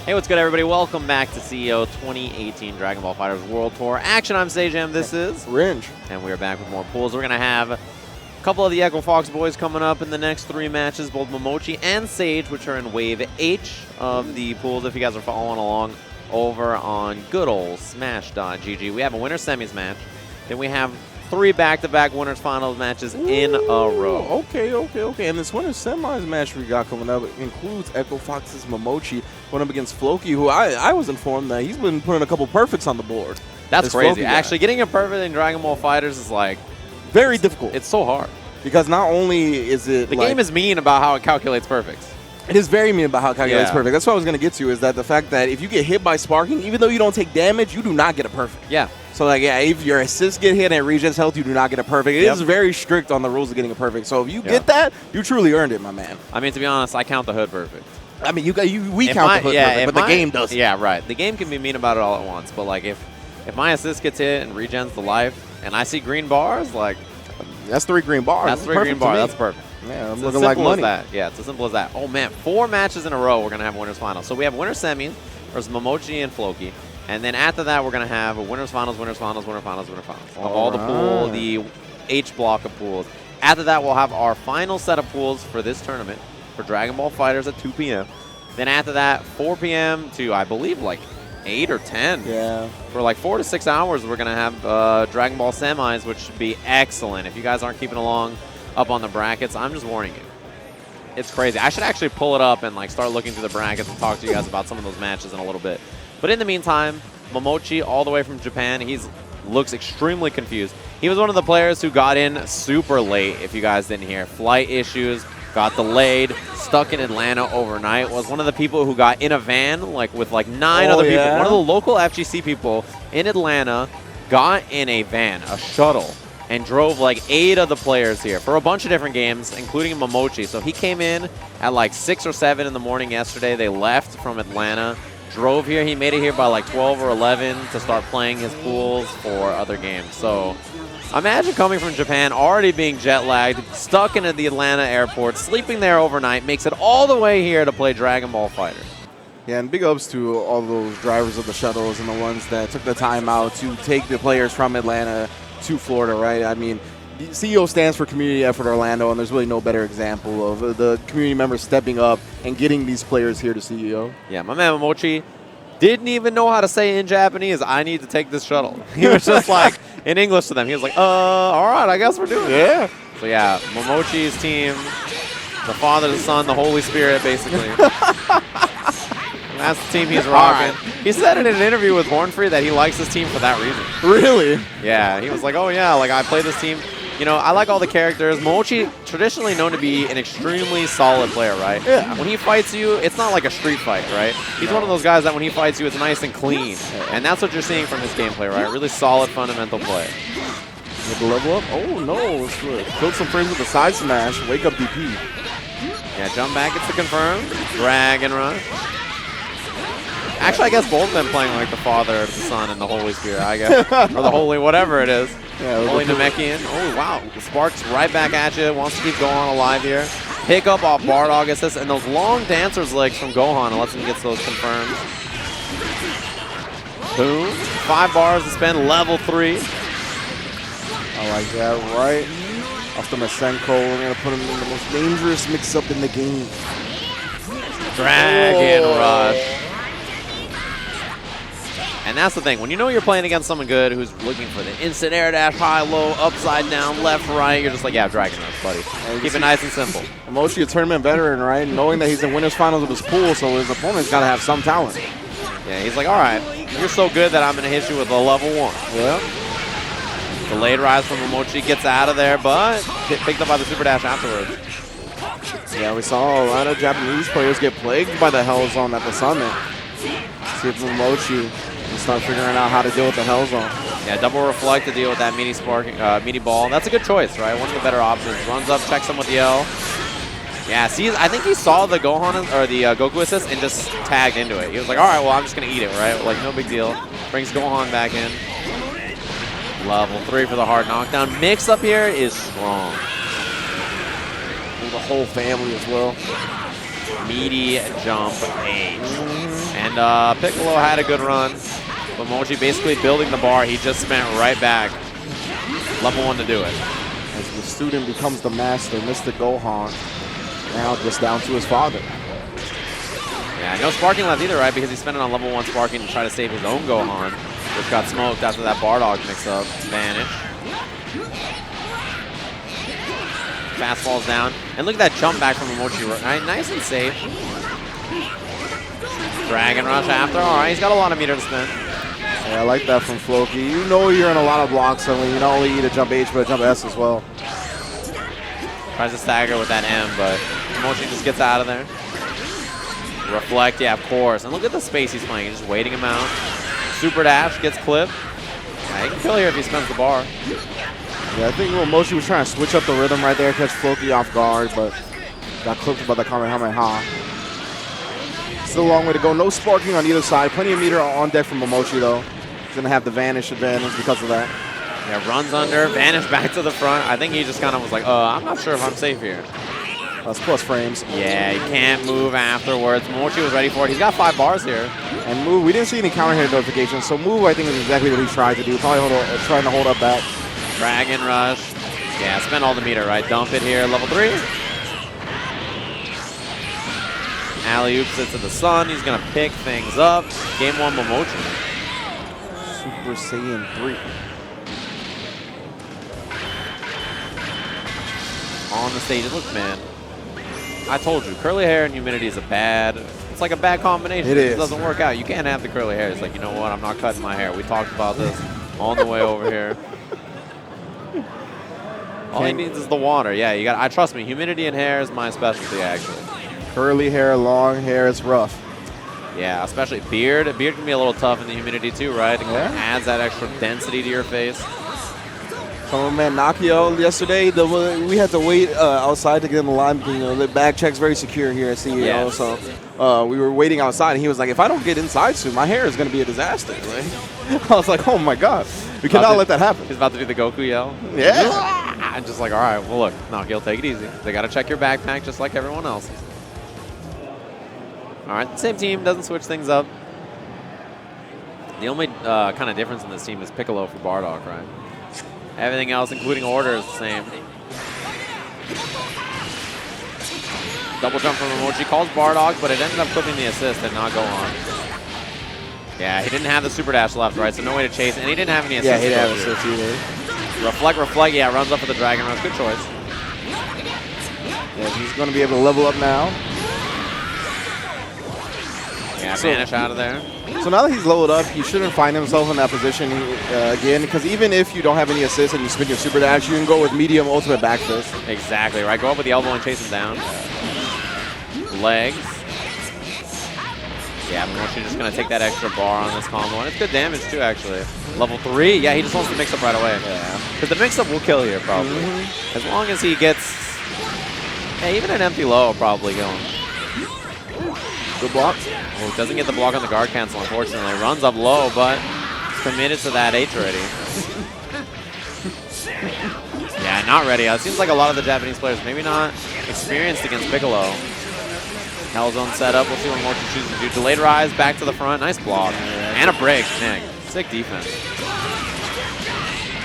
Hey, what's good, everybody? Welcome back to CEO 2018 Dragon Ball FighterZ World Tour Action. I'm Sajam. This is Ringe. And we are back with more pools. We're going to have a couple of the Echo Fox boys coming up in the next 3 matches, both Momochi and Sage, which are in Wave H of the pools, if you guys are following along over on good old Smash.gg. We have a winner semis match. Then we have 3 back-to-back winners finals matches in a row. Okay. And this winners semis match we got coming up includes Echo Fox's Momochi going up against Floki, who I was informed that he's been putting a couple perfects on the board. That's crazy. Actually, getting a perfect in Dragon Ball FighterZ is like very difficult. It's so hard. Because not only is it the game is mean about how it calculates perfects. It is very mean about how it calculates perfect. That's what I was going to get to, is that the fact that if you get hit by sparking, even though you don't take damage, you do not get a perfect. Yeah. So, like, yeah, if your assists get hit and it regens health, you do not get a perfect. It is very strict on the rules of getting a perfect. So if you get that, you truly earned it, my man. I mean, to be honest, I count the hood perfect. I mean, we count the hood perfect, but the game doesn't. Yeah, right. The game can be mean about it all at once. But, like, if my assist gets hit and regens the life and I see green bars, like... That's 3 green bars. That's 3 green bars. That's perfect. Yeah, I'm it's looking like money. As that. Yeah, it's as simple as that. Oh, man, 4 matches in a row we're going to have winners finals. So we have winners semis versus Momochi and Floki. And then after that, we're going to have a winners finals, winners finals, winners finals, winners finals. Of all the pool, the H block of pools. After that, we'll have our final set of pools for this tournament for Dragon Ball FighterZ at 2 p.m. Then after that, 4 p.m. to, I believe, like 8 or 10. Yeah. For like 4 to 6 hours, we're going to have Dragon Ball semis, which should be excellent. If you guys aren't keeping along up on the brackets, I'm just warning you. It's crazy. I should actually pull it up and like start looking through the brackets and talk to you guys about some of those matches in a little bit. But in the meantime, Momochi, all the way from Japan, looks extremely confused. He was one of the players who got in super late, if you guys didn't hear. Flight issues, got delayed, stuck in Atlanta overnight, was one of the people who got in a van like with like 9 other people. One of the local FGC people in Atlanta got in a van, a shuttle, and drove like 8 of the players here for a bunch of different games, including Momochi. So he came in at like 6 or 7 in the morning yesterday. They left from Atlanta, drove here. He made it here by like 12 or 11 to start playing his pools for other games. So imagine coming from Japan, already being jet-lagged, stuck into the Atlanta airport, sleeping there overnight, makes it all the way here to play Dragon Ball FighterZ. Yeah, and big ups to all those drivers of the shuttles and the ones that took the time out to take the players from Atlanta to Florida, right? I mean, the CEO stands for Community Effort Orlando, and there's really no better example of the community members stepping up and getting these players here to CEO. Yeah, my man Momochi didn't even know how to say in Japanese, I need to take this shuttle. He was just like, in English to them. He was like, all right, I guess we're doing it. Yeah. So yeah, Momochi's team, the Father, the Son, the Holy Spirit, basically. That's the team he's rocking. Right. He said in an interview with Hornfree that he likes his team for that reason. Really? Yeah, he was like, oh yeah, like I play this team. You know, I like all the characters. Momochi, traditionally known to be an extremely solid player, right? Yeah. When he fights you, it's not like a street fight, right? He's one of those guys that when he fights you, it's nice and clean. And that's what you're seeing from his gameplay, right? Really solid, fundamental play. With the level up? Oh, no. It's good. Killed some frames with the side smash. Wake up DP. Yeah, jump back gets to confirm. Dragon Rush. Actually, I guess both of them playing like the Father, the Son, and the Holy Spirit, I guess. Or the Holy whatever it is. Yeah, Holy Namekian. Oh, wow. Sparks right back at you. Wants to keep Gohan alive here. Pick up off Bardock assist. And those long dancer's legs from Gohan unless he gets those confirmed. Boom. 5 bars to spend. Level 3. I like that, right? Off the Masenko. We're going to put him in the most dangerous mix-up in the game. Dragon Rush. And that's the thing. When you know you're playing against someone good who's looking for the instant air dash, high, low, upside down, left, right, you're just like, yeah, Dragon Rush, buddy. Keep it nice and simple. Momochi, a tournament veteran, right? Knowing that he's in winners finals of his pool, so his opponent's got to have some talent. Yeah, he's like, all right, you're so good that I'm going to hit you with a level 1. Yeah. Delayed rise from Momochi, gets out of there, but picked up by the super dash afterwards. Yeah, we saw a lot of Japanese players get plagued by the Hell Zone at the summit. See if Momochi can start figuring out how to deal with the Hell Zone. Yeah, double reflect to deal with that mini ball. That's a good choice, right? One of the better options. Runs up, checks him with the L. Yeah, see, I think he saw the Gohan or the Goku assist and just tagged into it. He was like, all right, well, I'm just going to eat it, right? Like, no big deal. Brings Gohan back in. Level 3 for the hard knockdown. Mix up here is strong. And the whole family as well. meaty jump H. And Piccolo had a good run. But Momochi basically building the bar. He just spent right back. Level 1 to do it. As the student becomes the master, Mr. Gohan now just down to his father. Yeah, no sparking left either, right? Because he spent it on level 1 sparking to try to save his own Gohan, which got smoked after that Bardock mix-up. Vanish. Fastballs down. And look at that jump back from Momochi. Right? Nice and safe. Dragon Rush after. All right, he's got a lot of meter to spend. Yeah, I like that from Floki. You know you're in a lot of blocks, and when you not only eat a jump H, but a jump S as well. Tries to stagger with that M, but Momochi just gets out of there. Reflect, yeah, of course. And look at the space he's playing. He's just waiting him out. Super dash, gets clipped. Yeah, he can kill here if he spends the bar. Yeah, I think Momochi was trying to switch up the rhythm right there, catch Floki off guard, but got clipped by the Kamehameha. Still a long way to go. No sparking on either side. Plenty of meter on deck from Momochi, though. He's going to have the Vanish advantage because of that. Yeah, runs under, Vanish back to the front. I think he just kind of was like, I'm not sure if I'm safe here. That's plus frames. Yeah, he can't move afterwards. Momochi was ready for it. He's got 5 bars here. And Move, we didn't see any counter hit notifications, so Move, I think, is exactly what he tried to do. Probably trying to hold up back. Dragon Rush. Yeah, spend all the meter, right? Dump it here, level 3. Alley-oops it to the sun. He's going to pick things up. Game 1, Momochi. Super Saiyan 3. On the stage. Look, man. I told you, curly hair and humidity is it's like a bad combination. It is. It doesn't work out. You can't have the curly hair. It's like, you know what? I'm not cutting my hair. We talked about this on the way over here. All he needs is the water. Yeah, you got. Trust me, humidity and hair is my specialty, actually. Curly hair, long hair, it's rough. Yeah, especially beard. Beard can be a little tough in the humidity too, right? It Yeah. adds that extra density to your face. Some man Nakkiel yesterday, we had to wait outside to get in the line because the bag check's very secure here at CEO. Yes. So we were waiting outside, and he was like, "If I don't get inside soon, my hair is going to be a disaster." Right? I was like, "Oh my god, we cannot let that happen." He's about to do the Goku yell. Yeah. I'm just like, all right, well look, Nakkiel, take it easy. They got to check your backpack just like everyone else. All right, same team, doesn't switch things up. The only kind of difference in this team is Piccolo for Bardock, right? Everything else, including order, is the same. Double jump from Momochi, calls Bardock, but it ended up clipping the assist and not go on. Yeah, he didn't have the super dash left, right? So no way to chase, and he didn't have any assist. Yeah, he didn't have assist either. Reflect, yeah, runs up for the Dragon Rush. Good choice. Yeah, he's going to be able to level up now. Yeah, Vanish out of there. So now that he's leveled up, he shouldn't find himself in that position again, because even if you don't have any assists and you spin your super dash, you can go with medium ultimate back fist. Exactly, right? Go up with the elbow and chase him down. Legs. Yeah, Momochi just going to take that extra bar on this combo, and it's good damage too, actually. Level 3, yeah, he just wants to mix up right away. Yeah. Because the mix-up will kill you, probably. As long as he gets, even an empty low will probably kill him. Good block. Oh, doesn't get the block on the guard cancel, unfortunately. Runs up low, but committed to that H already. Yeah, not ready. It seems like a lot of the Japanese players maybe not experienced against Piccolo. Hellzone setup. We'll see what Momochi chooses to do. Delayed rise, back to the front. Nice block. And a break. Nick. Sick defense.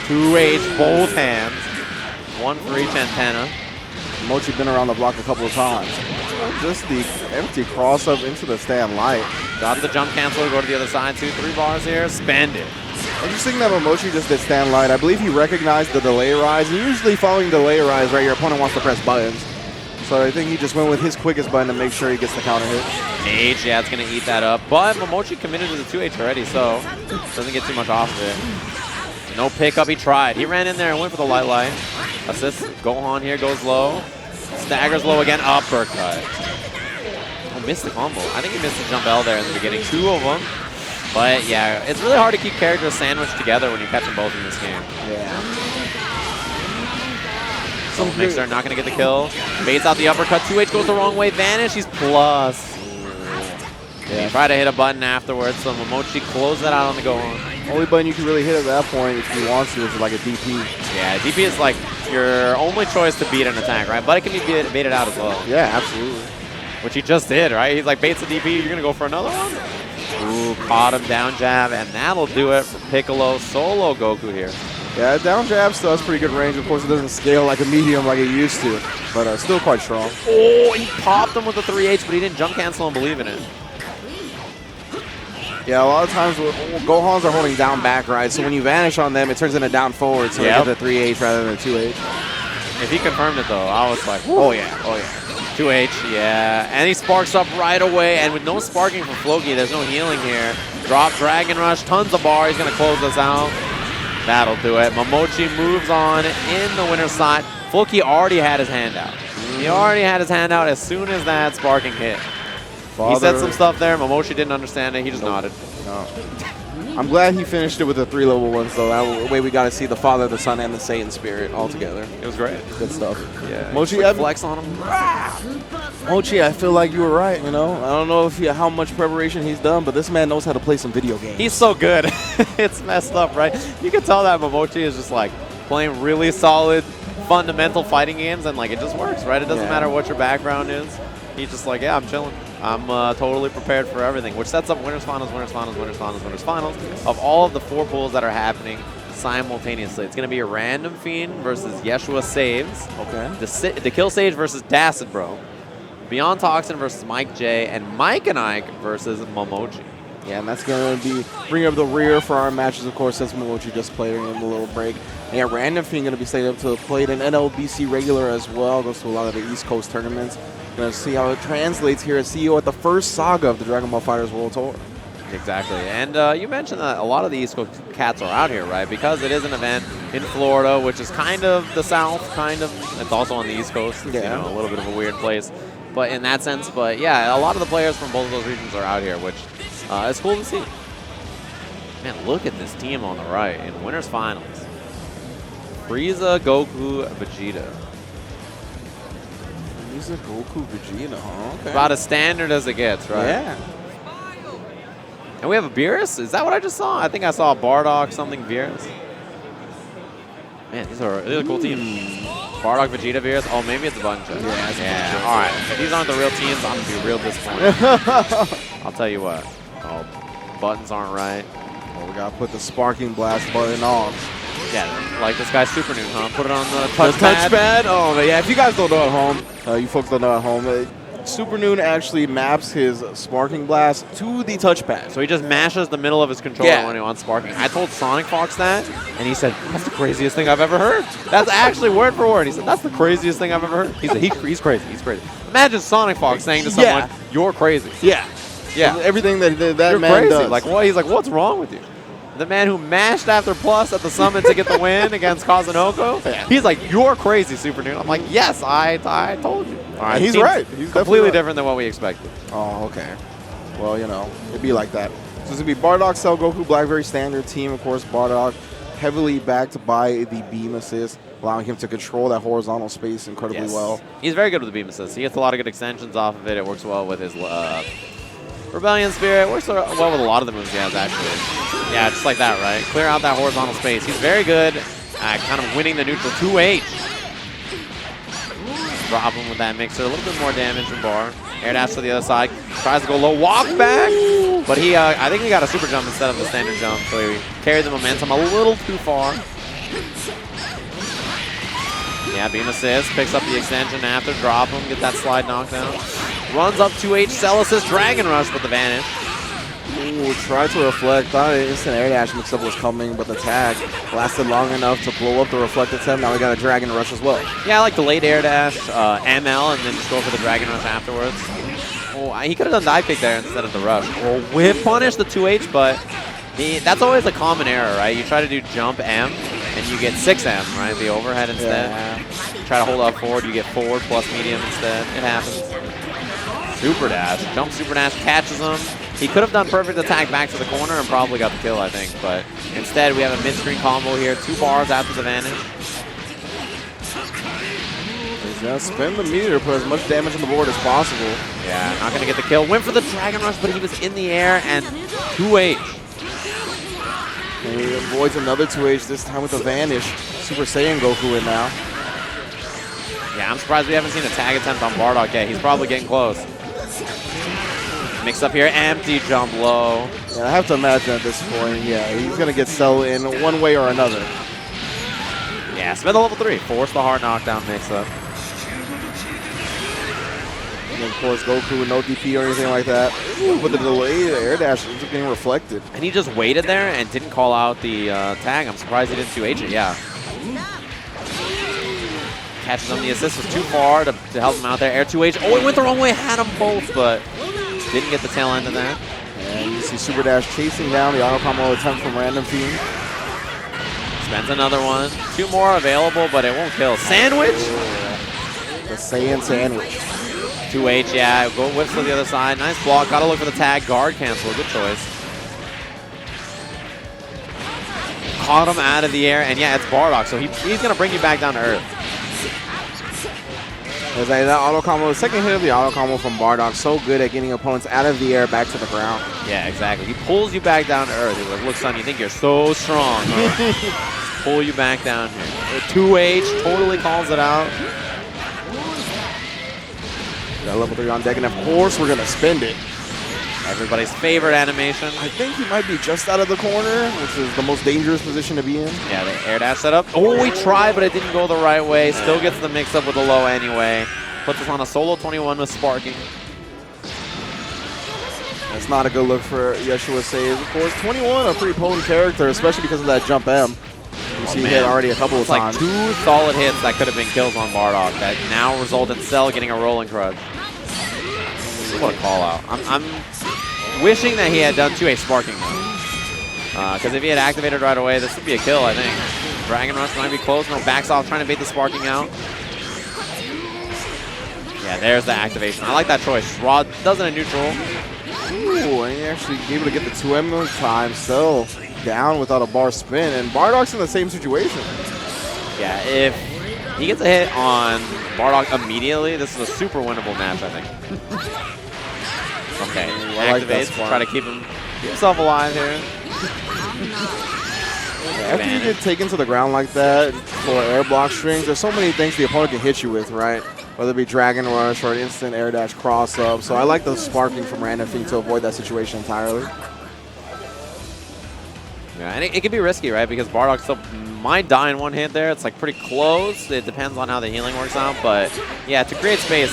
2H, both hands. One for each antenna. Momochi been around the block a couple of times. Just the empty cross up into the stand light. Got the jump cancel. Go to the other side. 2-3 bars here. Spend it. Interesting that Momochi just did stand light. I believe he recognized the delay rise. And usually following delay rise, right, your opponent wants to press buttons. So I think he just went with his quickest button to make sure he gets the counter hit. H, yeah, it's going to eat that up. But Momochi committed to the 2H already, so doesn't get too much off of it. No pickup, he tried. He ran in there and went for the light. Assist, Gohan here goes low. Staggers low again, uppercut. Oh, missed the combo. I think he missed the jump L there in the beginning. 2 of them. But yeah, it's really hard to keep characters sandwiched together when you catch them both in this game. Yeah. So Mixer not going to get the kill. Baits out the uppercut. 2H goes the wrong way. Vanish. He's plus. Yeah. He tried to hit a button afterwards, so Momochi closed that out on the Gohan. Only button you can really hit at that point if he wants to is like a DP. Yeah, DP is like your only choice to beat an attack, right? But it can be baited out as well. Yeah, absolutely. which he just did, right? He's like, baits the DP, you're going to go for another one? Ooh, caught him, down jab, and that'll do it for Piccolo solo Goku here. Yeah, down jab still has pretty good range. Of course, it doesn't scale like a medium like it used to, but still quite strong. Oh, he popped him with the 3H, but he didn't jump cancel and believe in it. Yeah, a lot of times Gohans are holding down back, right? So when you vanish on them, it turns into down forward, so they get the 3H rather than the 2H. If he confirmed it, though, I was like, oh, yeah, oh, yeah. 2H, yeah. And he sparks up right away, and with no sparking from Floki, there's no healing here. Drop Dragon Rush, tons of bar. He's going to close us out. That'll do it. Momochi moves on in the winner's side. Floki already had his hand out. He already had his hand out as soon as that sparking hit. He said some stuff there. Momochi didn't understand it. He just nodded. No. I'm glad he finished it with the 3 level ones, though. That way we got to see the Father, the Son, and the Satan spirit all together. It was great. Good stuff. Yeah. Mochi, like flex on him. Mochi, I feel like you were right, you know? I don't know how much preparation he's done, but this man knows how to play some video games. He's so good. It's messed up, right? You can tell that Momochi is just like playing really solid, fundamental fighting games, and like it just works, right? It doesn't matter what your background is. He's just like, yeah, I'm chilling. I'm totally prepared for everything, which sets up winners finals, winners finals, winners finals, winners finals of all of the 4 pools that are happening simultaneously. It's going to be a RandomFiend versus YeshuaSaves. Okay. Nakkiel Sage versus Dacid Bro. BeyondToxin versus Mike J. And Mike and Ike versus Momochi. Yeah, and that's going to be bring up the rear for our matches, of course, since Momochi just played in a little break. And yeah, RandomFiend going to be slated up to play an NLBC regular as well. Goes to a lot of the East Coast tournaments. Going to see how it translates here at CEO at the first saga of the Dragon Ball FighterZ World Tour. Exactly. And you mentioned that a lot of the East Coast cats are out here, right? Because it is an event in Florida, which is kind of the South, kind of. It's also on the East Coast. It's, you know, a little bit of a weird place. But in that sense, but yeah, a lot of the players from both of those regions are out here, which is cool to see. Man, look at this team on the right in winners finals. Frieza, Goku, Vegeta. Frieza, Goku, Vegeta, huh? Okay. About as standard as it gets, right? Yeah. And we have a Beerus? Is that what I just saw? I think I saw a Bardock something Beerus. Man, these are cool teams. Bardock, Vegeta, Beerus. Oh, maybe it's a bunch of. Yeah. All right. If these aren't the real teams, I'm going to be real disappointed. I'll tell you what. Oh, buttons aren't right. Well, we got to put the Sparking Blast button on. Yeah, like this guy's Super Noon, huh? Put it on the touchpad. The touchpad? Oh, yeah. If you guys don't know at home, you folks don't know at home, Super Noon actually maps his Sparking Blast to the touchpad. So he just mashes the middle of his controller when he wants sparking. I told Sonic Fox that, and he said, that's the craziest thing I've ever heard. That's actually word for word. He said, that's the craziest thing I've ever heard. He said, he's crazy. He's crazy. Imagine Sonic Fox saying to someone, you're crazy. Yeah. Everything that you're man crazy. does. Like, what? He's like, what's wrong with you? The man who mashed after plus at the summit to get the win against Kazunoko, he's like, you're crazy, Super Noon. I'm like, yes, I told you. All right, he's right. He's completely different than what we expected. Oh, okay. Well, you know, it'd be like that. So it's going to be Bardock, Cell, Goku, Black, very standard team. Of course, Bardock heavily backed by the beam assist, allowing him to control that horizontal space incredibly well. He's very good with the beam assist. He gets a lot of good extensions off of it. It works well with his Rebellion Spirit. Works well with a lot of the moves he has, actually. Yeah, just like that, right? Clear out that horizontal space. He's very good at kind of winning the neutral 2H. Drop him with that mixer. A little bit more damage than bar. Air dash to the other side. Tries to go low. Walk back. But he, I think he got a super jump instead of the standard jump. So he carried the momentum a little too far. Yeah, beam assist. Picks up the extension after. Drop him. Get that slide knockdown. Runs up 2H. Cell assist. Dragon Rush with the vanish. Ooh, tried to reflect. Thought an instant air dash mix-up was coming, but the tag lasted long enough to blow up the reflect attempt. Now we got a Dragon Rush as well. Yeah, I like the late air dash, ML, and then just go for the Dragon Rush afterwards. Oh, he could have done dive kick there instead of the rush. Or whip punish the 2H, but that's always a common error, right? You try to do jump M, and you get 6M, right? The overhead instead. Yeah. Try to hold up forward, you get forward plus medium instead. It happens. Super dash. Jump super dash, catches him. He could have done perfect attack back to the corner and probably got the kill, I think. But instead, we have a mid-screen combo here. 2 bars after the vanish. He's going to spin the meter to put as much damage on the board as possible. Yeah, not going to get the kill. Went for the Dragon Rush, but he was in the air and 2H. And he avoids another 2H, this time with the vanish. Super Saiyan Goku in now. Yeah, I'm surprised we haven't seen a tag attempt on Bardock yet. He's probably getting close. Mix up here, empty jump low. Yeah, I have to imagine at this point, yeah, he's going to get Cell in one way or another. Yeah, spend the level 3. Force the hard knockdown mix up. And of course, Goku with no DP or anything like that. Ooh, but the delay, the air dash ends up getting reflected. And he just waited there and didn't call out the tag. I'm surprised he didn't 2H it, yeah. Catches him. The assist was too far to help him out there. Air 2H. Oh, it went the wrong way. Had them both, but didn't get the tail end of that. And you see Super Dash chasing down the auto combo attempt from RandomFiend. Spends another one. 2 more available, but it won't kill. Sandwich? The Saiyan sandwich. 2H, yeah. Go whips to the other side. Nice block. Gotta look for the tag. Guard cancel. Good choice. Caught him out of the air, and yeah, it's Bardock, so he's gonna bring you back down to earth. As that auto combo, the second hit of the auto combo from Bardock, so good at getting opponents out of the air back to the ground. Yeah, exactly. He pulls you back down to earth. He's like, look, son, you think you're so strong, huh? Pull you back down here. 2H totally calls it out. Got level 3 on deck, and of course we're gonna spend it. Everybody's favorite animation. I think he might be just out of the corner, which is the most dangerous position to be in. Yeah, the air dash setup. Oh, he tried, but it didn't go the right way. Still gets the mix up with the low anyway. Puts us on a solo 21 with sparking. That's not a good look for YeshuaSaves. Of course, 21, a pretty potent character, especially because of that jump M. You see hit already a couple of times. It's like 2 solid hits that could have been kills on Bardock that now result in Cell getting a rolling crush. What a call out. I'm wishing that he had done 2A sparking though. Because if he had activated right away, this would be a kill, I think. Dragon Rush might be close. No, backs off, trying to bait the sparking out. Yeah, there's the activation. I like that choice. Rod does it in neutral. Ooh, and he actually able to get the 2M time. Still down without a bar spin. And Bardock's in the same situation. Yeah, if he gets a hit on Bardock immediately, this is a super winnable match, I think. Okay, activates, try to keep himself alive here. Yeah, after you get taken to the ground like that for air block strings, there's so many things the opponent can hit you with, right? Whether it be Dragon Rush or an instant air dash cross up. So I like the sparking from RandomFiend to avoid that situation entirely. Yeah, and it can be risky, right? Because Bardock still might die in one hit there. It's like pretty close. It depends on how the healing works out. But yeah, to create space,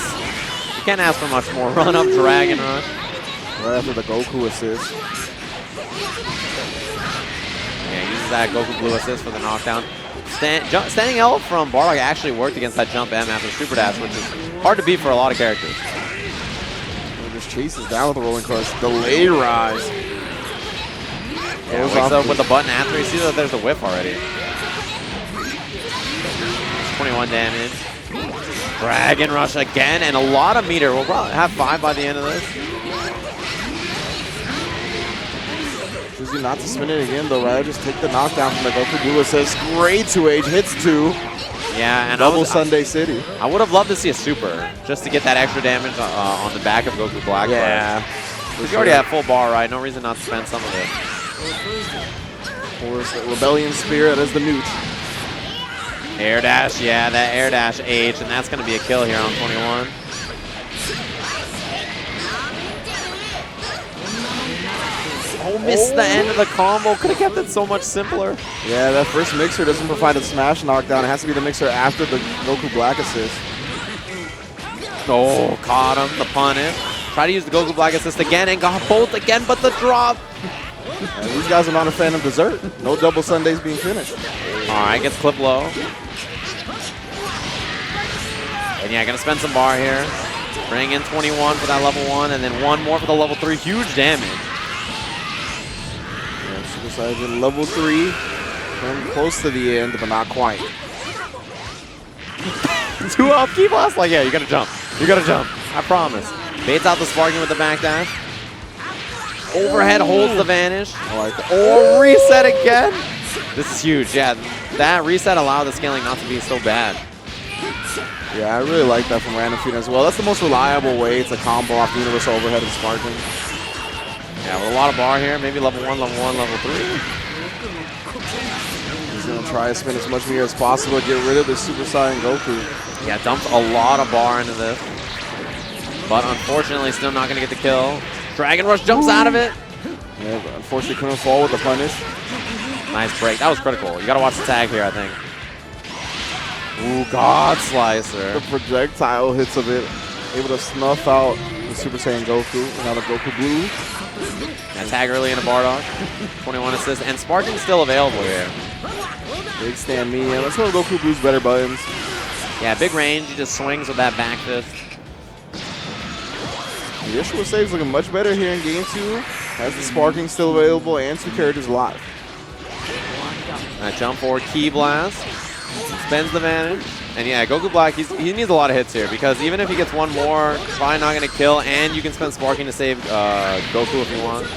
you can't ask for much more. Run up Dragon Rush. Right after the Goku assist. Yeah, uses that Goku Blue assist for the knockdown. Standing L from Bardock actually worked against that jump M after Super Dash, which is hard to beat for a lot of characters. He just chases down with the rolling crush. Delay rise. Yeah, wakes up with the button after. You see that there's a whiff already. 21 damage. Dragon Rush again, and a lot of meter. We'll probably have 5 by the end of this. Choosing not to spin it again, though, right? Just take the knockdown from the Goku Blue assist. Great 2H, hits 2. Yeah, and double Sunday City. I would have loved to see a super, just to get that extra damage on the back of Goku Black. Yeah. Because you already have full bar, right? No reason not to spend some of it. Of course, the Rebellion Spear, that is the neut. Air dash, yeah, that air dash H, and that's going to be a kill here on 21. Oh, missed the end of the combo. Could have kept it so much simpler. Yeah, that first mixer doesn't provide a smash knockdown. It has to be the mixer after the Goku Black assist. Oh, caught him, the punish. Try to use the Goku Black assist again and got both again, but the drop. And these guys are not a fan of dessert. No double Sundays being finished. All right, gets clip low. And yeah, gonna spend some bar here. Bring in 21 for that level 1, and then 1 more for the level 3. Huge damage. Yeah, Super Saiyan level 3. Coming close to the end, but not quite. 2 up, key blast. Like, yeah, you gotta jump. You gotta jump. I promise. Baits out the sparking with the back dash. Overhead holds the vanish. I like that. Oh, reset again. This is huge. Yeah, that reset allowed the scaling not to be so bad. Yeah, I really like that from RandomFiend as well. That's the most reliable way to combo off the universal overhead and sparking. Yeah, with a lot of bar here. Maybe level 1, level 3. He's going to try to spin as much meter as possible to get rid of the Super Saiyan Goku. Yeah, dumped a lot of bar into this. but unfortunately still not going to get the kill. Dragon Rush jumps out of it. Yeah, but unfortunately couldn't fall with the punish. Nice break. That was critical. You got to watch the tag here, I think. Ooh, God Slicer. The projectile hits of it, able to snuff out the Super Saiyan Goku, and now the Goku Blue. And tag early into Bardock. 21 assists, and Sparking's still available here. Big stand medium. That's one of Goku Blue's better buttons. Yeah, big range. He just swings with that back fist. YeshuaSaves looking much better here in game 2. Has the Sparking still available and 2 characters live. That jump forward key blast. Spends the advantage. And yeah, Goku Black, he needs a lot of hits here because even if he gets one more, probably not going to kill, and you can spend Sparking to save Goku if you want.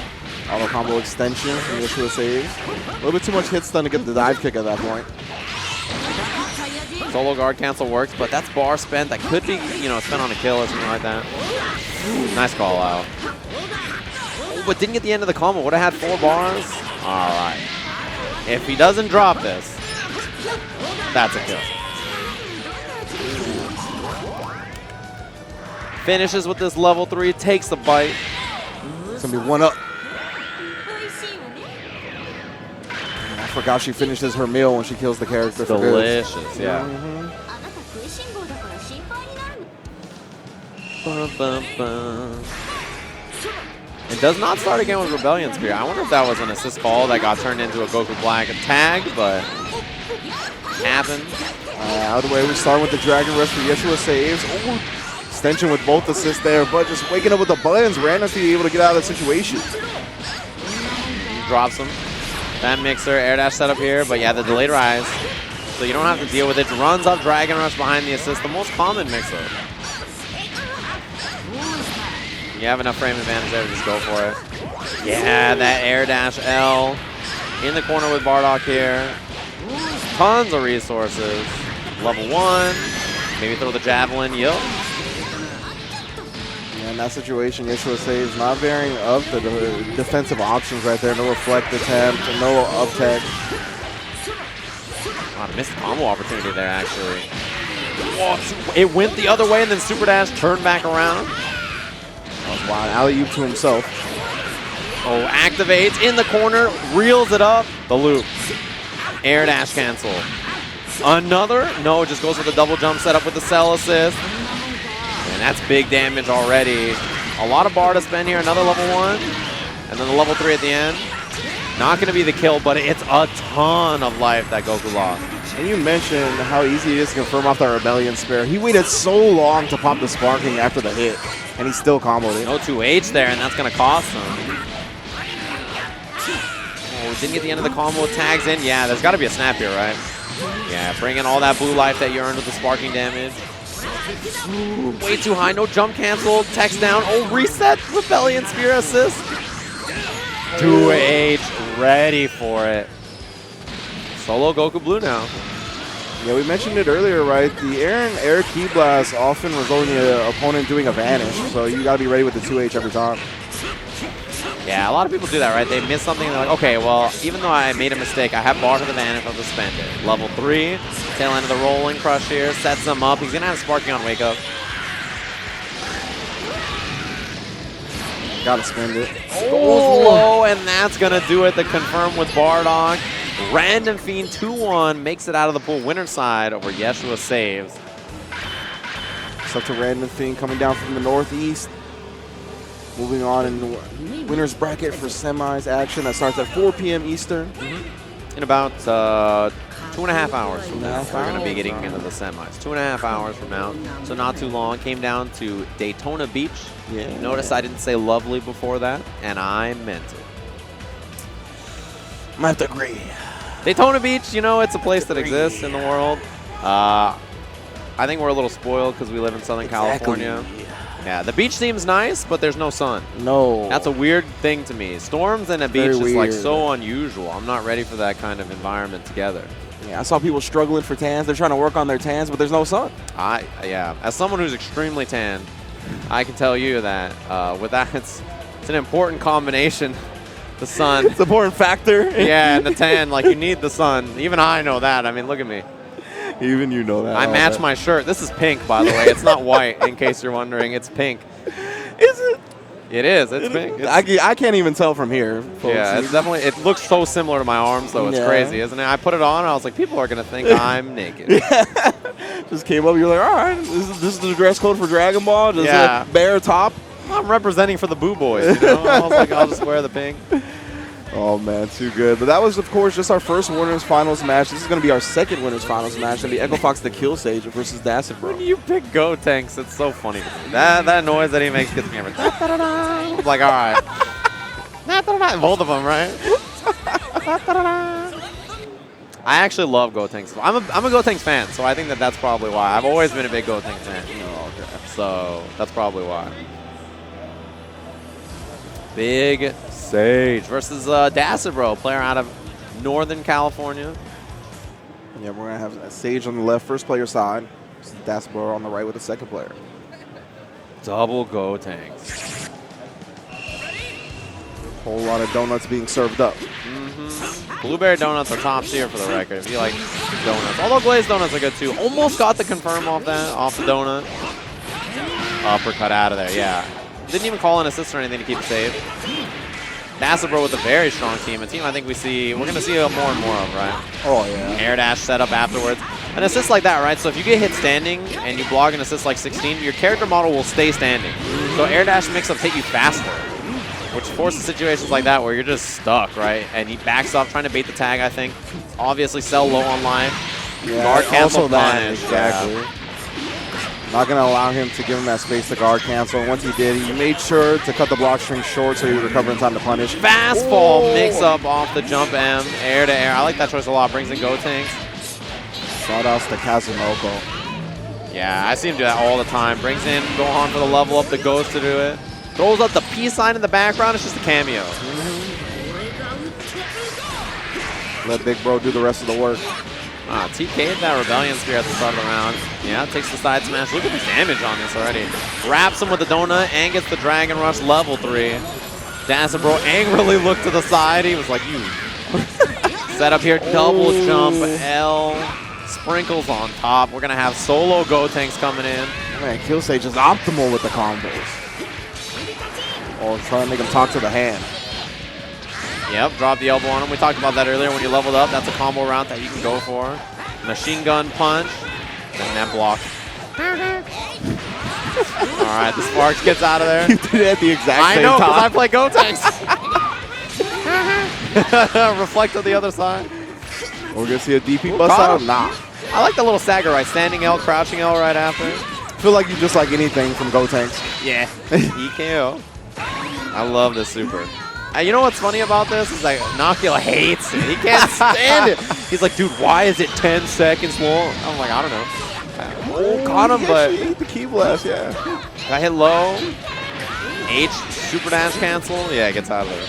Auto combo extension from YeshuaSaves. A little bit too much hit stun to get the dive kick at that point. Solo guard cancel works, but that's bar spent. That could be, you know, spent on a kill or something like that. Nice call out. Oh, but didn't get the end of the combo. Would have had 4 bars. All right. If he doesn't drop this, that's a kill. Finishes with this level 3, takes the bite. It's going to be 1 up. I forgot she finishes her meal when she kills the character. Delicious, yeah. It does not start again with Rebellion Spear. I wonder if that was an assist call that got turned into a Goku Black tag, but happened. Out of the way, we start with the Dragon Rush for YeshuaSaves. Oh, extension with both assists there, but just waking up with the buttons, randomly able to get out of the situation. Drops him. That mixer, air dash setup here, but yeah, the delayed rise. So you don't have to deal with it. Runs up Dragon Rush behind the assist, the most common mixer. You have enough frame advantage there to just go for it. Yeah, that air dash L in the corner with Bardock here. Tons of resources. Level 1. Maybe throw the javelin. Yup. Yeah, in that situation, YeshuaSaves not varying of the defensive options right there. No reflect attempt, no up tech. Oh, missed combo opportunity there, actually. Whoa, it went the other way and then Super Dash turned back around. Wow, alley-oop to himself. Oh, activates in the corner, reels it up. The loop. Air dash cancel. Another? No, just goes with a double jump setup with the cell assist. And that's big damage already. A lot of bar to spend here. Another level 1. And then the level 3 at the end. Not going to be the kill, but it's a ton of life that Goku lost. And you mentioned how easy it is to confirm off the Rebellion Spear. He waited so long to pop the Sparking after the hit, and he still comboed it. No 2H there, and that's going to cost him. Oh, didn't get the end of the combo. Tags in. Yeah, there's got to be a snap here, right? Yeah, bring in all that blue life that you earned with the Sparking damage. Ooh, way too high. No jump cancel. Text down. Oh, reset. Rebellion Spear assist. 2H. Ready for it. Solo Goku Blue now. Yeah, we mentioned it earlier, right? The air and air key blast often result in the opponent doing a vanish, so you got to be ready with the 2H every time. Yeah, a lot of people do that, right? They miss something and they're like, okay, well, even though I made a mistake, I have bar to the vanish, I'll just spend it. Level 3, tail end of the rolling crush here, sets him up. He's going to have Sparking on Wake Up. Got to spend it. Goes low, and that's going to do it to confirm with Bardock. RandomFiend 2-1 makes it out of the pool winner side over YeshuaSaves. It's up to RandomFiend coming down from the northeast. Moving on in the winner's bracket for semis action that starts at 4 p.m. Eastern. In about 2.5 hours from now, we're going to be getting into the semis. 2.5 hours from now, so not too long. Came down to Daytona Beach. Yeah. Notice I didn't say lovely before that, and I meant it. I have to agree. Daytona Beach, you know, it's a place that exists in the world. I think we're a little spoiled because we live in Southern California. Yeah, the beach seems nice, but there's no sun. No. That's a weird thing to me. Storms and a beach Very is weird. like so unusual. I'm not ready for that kind of environment together. Yeah, I saw people struggling for tans. They're trying to work on their tans, but there's no sun. Yeah, as someone who's extremely tan, I can tell you that with that, it's an important combination. The sun. It's an important factor. Yeah, and the tan, like you need the sun. Even I know that. I mean, look at me. Even you know that. I match my shirt. This is pink, by the way. It's not white, in case you're wondering. It's pink. Is it? It is. It's pink. It's, I can't even tell from here, folks. yeah, it's definitely. It looks so similar to my arms, though. It's crazy, isn't it? I put it on, and I was like, people are gonna think I'm naked. Just came up. You're like, all right, this is the dress code for Dragon Ball. Just Yeah. a bare top. I'm representing for the Boo Boys. You know? I was like, I'll just wear the pink. Oh, man, too good. But that was, of course, just our first winners finals match. This is going to be our second winners finals match. It'll be Echo Fox Nakkiel Sage versus Dacid Bro. When you pick Gotenks, it's so funny to me. That noise that he makes gets me every time. I'm like, all right. Both of them, right? I actually love Gotenks. I'm a Gotenks fan, so I think that's probably why. I've always been a big Gotenks fan. So that's probably why. Big Sage versus Dacid Bro, player out of Northern California. Yeah, we're going to have Sage on the left, first player side. Dacid Bro on the right with the second player. Double Gotenks. Whole lot of donuts being served up. Blueberry donuts are top tier for the record if you like donuts. Although glazed donuts are good too. Almost got the confirm off the donut. Uppercut out of there, yeah. Didn't even call an assist or anything to keep it safe. Dacid Bro with a very strong team. A team I think we're going to see more and more of, right? Oh, yeah. Air dash setup afterwards. An assist like that, right? So if you get hit standing and you block an assist like 16, your character model will stay standing. So air dash mix-ups hit you faster, which forces situations like that where you're just stuck, right? And he backs up, trying to bait the tag, I think. Obviously, sell low on life. Yeah, guard cancel also that, punish. exactly. Yeah. Not going to allow him to give him that space to guard cancel. And once he did, he made sure to cut the block string short so he would recover in time to punish. Fastball mix-up off the jump M, air to air. I like that choice a lot. Brings in Gotenks. Shout-outs to Kazunoko. Yeah, I see him do that all the time. Brings in Gohan for the level up, the Ghost to do it. Throws up the peace sign in the background. It's just a cameo. Let Big Bro do the rest of the work. TK'd that Rebellion Spear at the start of the round. Yeah, takes the side smash. Look at the damage on this already. Wraps him with the donut and gets the Dragon Rush level 3. Dacid Bro angrily looked to the side. He was like, you. Set up here, double jump, L. Sprinkles on top. We're going to have solo Gotenks coming in. Man, Kill Sage is optimal with the combos. Oh, trying to make him talk to the hand. Yep, drop the elbow on him. We talked about that earlier when you leveled up. That's a combo route that you can go for. Machine gun punch. And that block. All right, the Sparks gets out of there. You did it at the exact I same know, time. because I play Gotenks. Reflect on the other side. We're going to see a DP bust out? Nah. I like the little stagger right. Standing L, crouching L right after. I feel like you just like anything from Gotenks. Yeah. EKO. I love this super. You know what's funny about this is like Nakkiel hates it. He can't stand it. He's like, dude, why is it 10 seconds long? I'm like, I don't know. Oh, caught him, but Ate the key blast, yeah. got hit low. H, super dash cancel. Yeah, it gets out of there.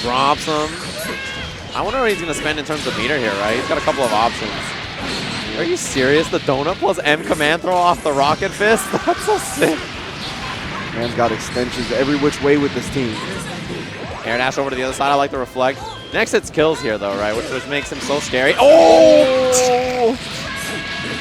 Drops him. I wonder what he's going to spend in terms of meter here, right? He's got a couple of options. Are you serious? The donut plus M command throw off the rocket fist? That's so sick. Man's got extensions every which way with this team. Air dash over to the other side. I like the reflect. Next hits kills here, though, right? Which makes him so scary. Oh!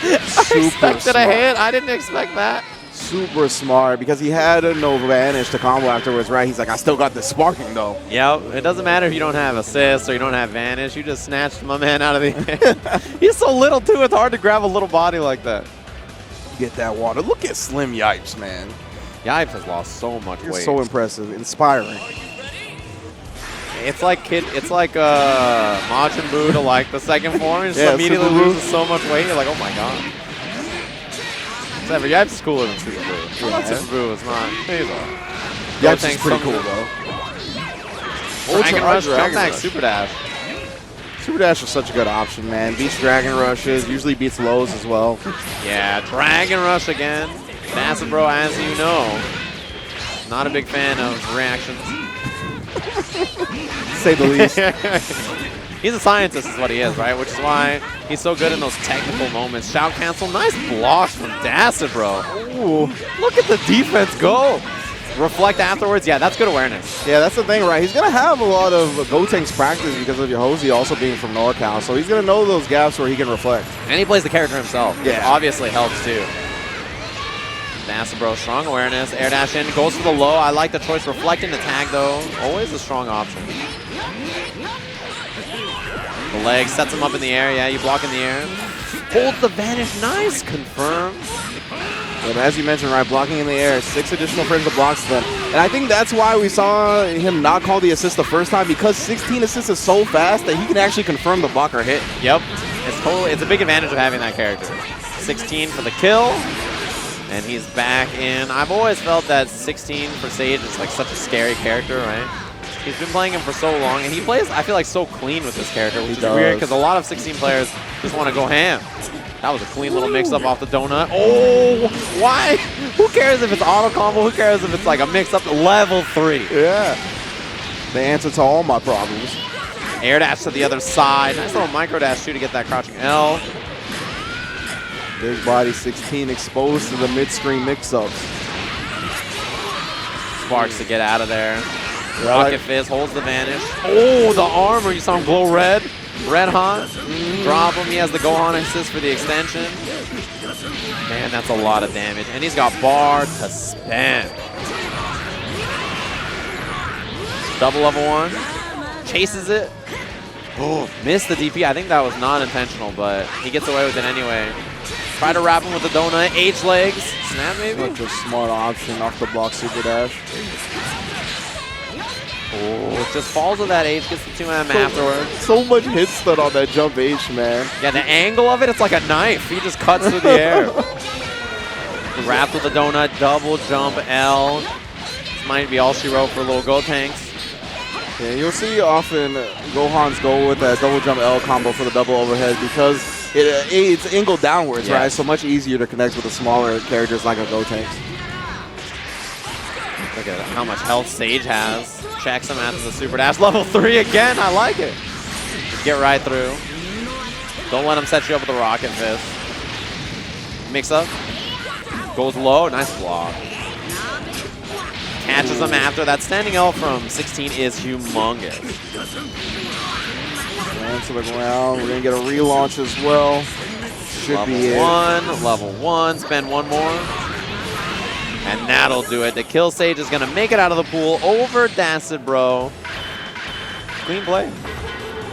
I expected a hit. I didn't expect that. Super smart because he had a no vanish to combo afterwards, right? He's like, I still got this sparking, though. Yep. It doesn't matter if you don't have assist or you don't have vanish. You just snatched my man out of the air. He's so little, too. It's hard to grab a little body like that. Get that water. Look at Slim Yipes, man. Yipes has lost so much weight. So impressive, inspiring. It's like Majin Buu to like the second form. He just immediately loses so much weight. You're like, oh my god. Except for Yipes is cooler than Super Buu. Yeah. Super Buu is not. He's alright. Yipes is pretty cool though. Dragon Rush, jump back, Super Dash. Super Dash is such a good option, man. Beats Dragon Rushes, usually beats lows as well. Yeah, Dragon Rush again. Dacid Bro, as you know, not a big fan of reactions. To say the least. He's a scientist is what he is, right? Which is why he's so good in those technical moments. Shout cancel, nice blocks from Dacid Bro. Ooh, look at the defense go. Reflect afterwards, yeah, that's good awareness. Yeah, that's the thing, right? He's going to have a lot of Gotenks practice because of Yohozi also being from NorCal, so he's going to know those gaps where he can reflect. And he plays the character himself. Yeah. It obviously helps too. Bro, strong awareness. Air dash in, goes for the low. I like the choice. Reflect into tag though. Always a strong option. The leg sets him up in the air. Yeah, you block in the air. Holds the vanish. Nice. Confirm. But as you mentioned, right, blocking in the air, 6 additional frames of blocks to them. And I think that's why we saw him not call the assist the first time, because 16 assists is so fast that he can actually confirm the blocker hit. Yep. It's a big advantage of having that character. 16 for the kill. And he's back in. I've always felt that 16 for Sage is like such a scary character, right? He's been playing him for so long, and he plays, I feel like, so clean with this character, which is weird because a lot of 16 players just want to go ham. That was a clean little mix-up off the donut. Oh, why? Who cares if it's auto combo? Who cares if it's like a mix-up? Level 3. Yeah. The answer to all my problems. Air dash to the other side. Nice little micro dash too to get that crouching L. Big body 16 exposed to the mid-screen mix-ups. Sparks to get out of there. Rocket Fizz holds the vanish. Oh, the armor. You saw him glow red. Red hot. Drop him. He has the Gohan assist for the extension. Man, that's a lot of damage. And he's got bar to spend. Double level 1. Chases it. Oh, missed the DP. I think that was not intentional, but he gets away with it anyway. Try to wrap him with the donut. H legs. Snap maybe? Such a smart option off the block super dash. Oh, just falls with that H, gets the 2M afterwards. So much hit stun on that jump H, man. Yeah, the angle of it, it's like a knife. He just cuts through the air. Wrapped with the donut, double jump L. This might be all she wrote for little Gotenks. Yeah, you'll see often Gohan's go with that double jump L combo for the double overhead because it's angled downwards, right? So much easier to connect with the smaller characters like a Gotenks. Look at how much health Sage has. Checks him after the super dash. Level 3 again. I like it. Just get right through. Don't let him set you up with a rocket fist. Mix up. Goes low. Nice block. Catches him after. That standing L from 16 is humongous. And to the ground. We're going to get a relaunch as well. Should be it. Level 1. Spend one more. And that'll do it. The kill Sage is going to make it out of the pool over Dacid Bro. Clean play.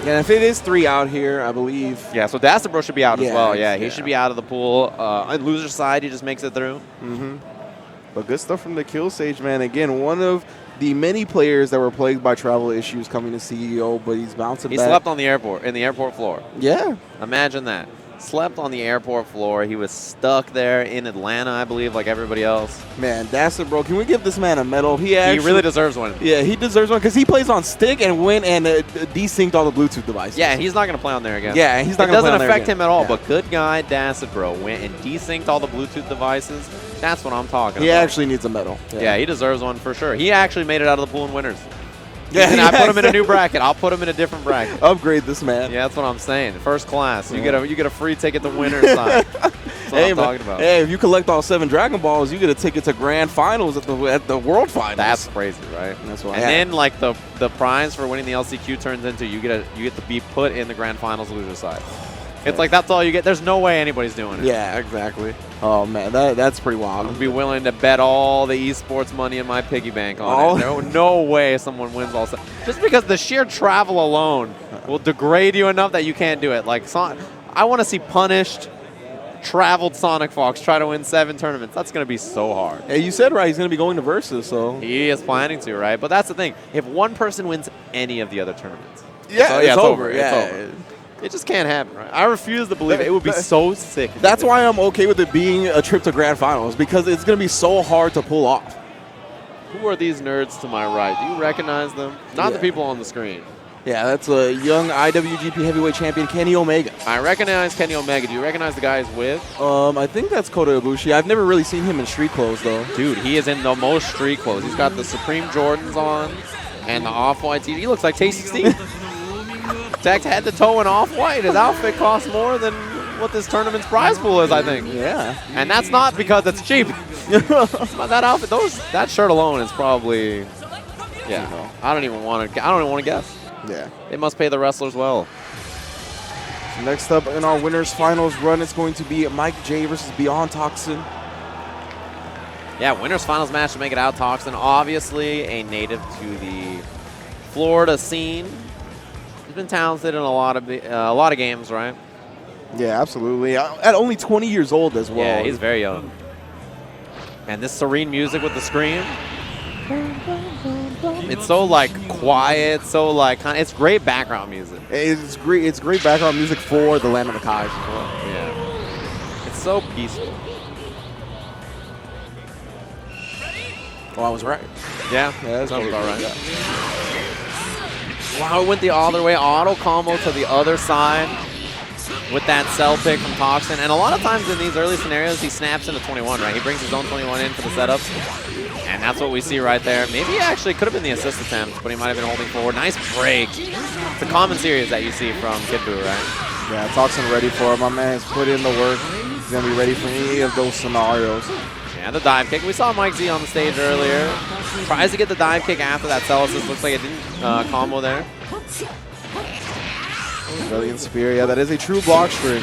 Yeah, if it is 3 out here, I believe. Yeah, so Dacid Bro should be out as well. Yeah, he should be out of the pool. On loser side, he just makes it through. But good stuff from the kill Sage, man. Again, one of the many players that were plagued by travel issues coming to CEO, but he's bouncing back. He slept on the airport, in the airport floor. Yeah. Imagine that. Slept on the airport floor. He was stuck there in Atlanta, I believe, like everybody else. Man, Dacid Bro, can we give this man a medal? He really deserves one. Yeah, he deserves one because he plays on stick and went and desynced all the Bluetooth devices. Yeah, he's not going to play on there again. Yeah, he's not going to play on there again. It doesn't affect him at all, yeah. but good guy Dacid Bro went and desynced all the Bluetooth devices. That's what I'm talking about. He actually needs a medal. Yeah, he deserves one for sure. He actually made it out of the pool in winners. Yeah, and I put him in a new bracket. I'll put him in a different bracket. Upgrade this man. Yeah, that's what I'm saying. First class. You get a free ticket to winner's side. That's what I'm talking about. Hey, if you collect all 7 Dragon Balls, you get a ticket to Grand Finals at the World Finals. That's crazy, right? That's what. And then like the prize for winning the LCQ turns into you get to be put in the Grand Finals loser side. It's like that's all you get. There's no way anybody's doing it. Yeah, exactly. Oh man, that's pretty wild. I'd be willing to bet all the esports money in my piggy bank on it. No way someone wins all. Just because the sheer travel alone will degrade you enough that you can't do it. Like I want to see punished, traveled Sonic Fox try to win 7 tournaments. That's going to be so hard. Hey, you said right. He's going to be going to Versus, so he is planning to, right? But that's the thing. If one person wins any of the other tournaments, it's over. It's over. It just can't happen, right? I refuse to believe it. It would be so sick. That's why I'm okay with it being a trip to Grand Finals, because it's going to be so hard to pull off. Who are these nerds to my right? Do you recognize them? Not the people on the screen. Yeah, that's a young IWGP Heavyweight Champion, Kenny Omega. I recognize Kenny Omega. Do you recognize the guy he's with? I think that's Kota Ibushi. I've never really seen him in street clothes, though. Dude, he is in the most street clothes. He's got the Supreme Jordans on and the Off-White tee. He looks like Tasty Steve. Decked head to toe in Off-White. His outfit costs more than what this tournament's prize pool is, I think. Yeah. And that's not because it's cheap. But that outfit, that shirt alone is probably, yeah. I don't even want to guess. Yeah. They must pay the wrestlers well. So next up in our winners finals run, it's going to be Mike J versus BeyondToxin. Yeah, winners finals match to make it out. Toxin, obviously a native to the Florida scene. He's been talented in a lot of games, right? Yeah, absolutely. At only 20 years old as well. Yeah, he's very young. And this serene music with the scream. It's so like quiet, so like it's great background music. It's great. It's great background music for the Land of the Kai as well. Yeah. It's so peaceful. Well, I was right. Yeah, that's sounds about right. Yeah. Wow, it went the other way. Auto combo to the other side with that cell pick from Toxin. And a lot of times in these early scenarios, he snaps into 21, right? He brings his own 21 in for the setups. And that's what we see right there. Maybe he actually could have been the assist attempt, but he might have been holding forward. Nice break. It's a common series that you see from Kid Buu, right? Yeah, Toxin ready for it. My man has put in the work. He's going to be ready for any of those scenarios. Yeah, the dive kick. We saw Mike Z on the stage earlier. Tries to get the dive kick after that cell assist. Looks like it didn't combo there. Brilliant Spear. Yeah, that is a true block string.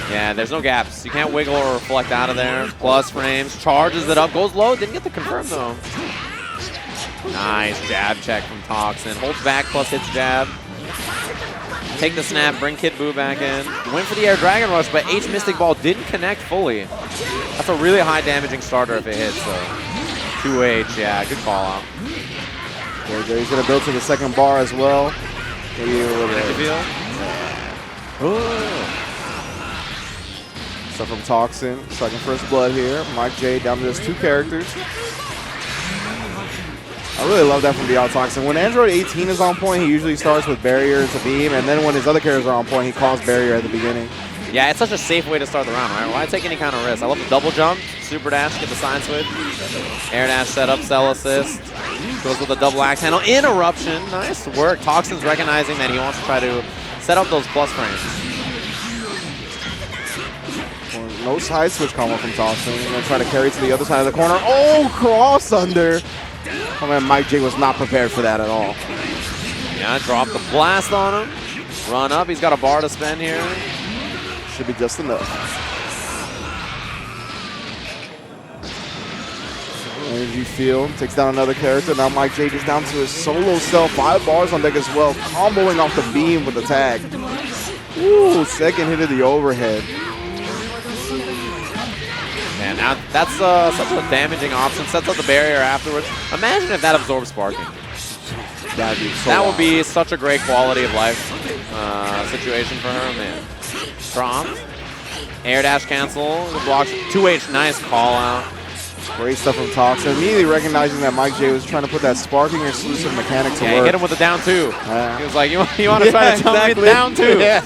Yeah, there's no gaps. You can't wiggle or reflect out of there. Plus frames. Charges it up. Goes low. Didn't get the confirm, though. Nice jab check from Toxin. Holds back plus hits jab. Take the snap. Bring Kid Buu back in. Went for the air dragon rush, but H Mystic Ball didn't connect fully. That's a really high damaging starter if it hits, so 2H, yeah, good call out. Yeah, he's going to build to the second bar as well. Maybe a little bit. So from Toxin, second first blood here. Mike J down to just 2 characters. I really love that from BeyondToxin. When Android 18 is on point, he usually starts with barrier to beam, and then when his other characters are on point, he calls barrier at the beginning. Yeah, it's such a safe way to start the round, right? Why take any kind of risk? I love the double jump, super dash, get the side switch, air dash setup, cell assist, goes with a double axe handle, interruption, nice work. Toxin's recognizing that he wants to try to set up those plus frames. No side switch combo from Toxin. He's going to try to carry to the other side of the corner. Oh, cross under. Oh man, Mike J was not prepared for that at all. Yeah, drop the blast on him. Run up, he's got a bar to spend here. Should be just enough. Energy field takes down another character. Now Mike J just down to his solo cell. 5 bars on deck as well. Comboing off the beam with the tag. Ooh, second hit of the overhead. Man, now that's such a damaging option. Sets up the barrier afterwards. Imagine if that absorbs sparking. That'd be so that would awesome. be such a great quality of life situation for her, man. Prompt. Air dash cancel. The blocks. 2H, nice call out. Great stuff from Toxin. Immediately recognizing that Mike J was trying to put that sparking exclusive mechanic to work. Yeah, he hit him with the down 2. He was like, you want to try to tell me down 2? Yeah,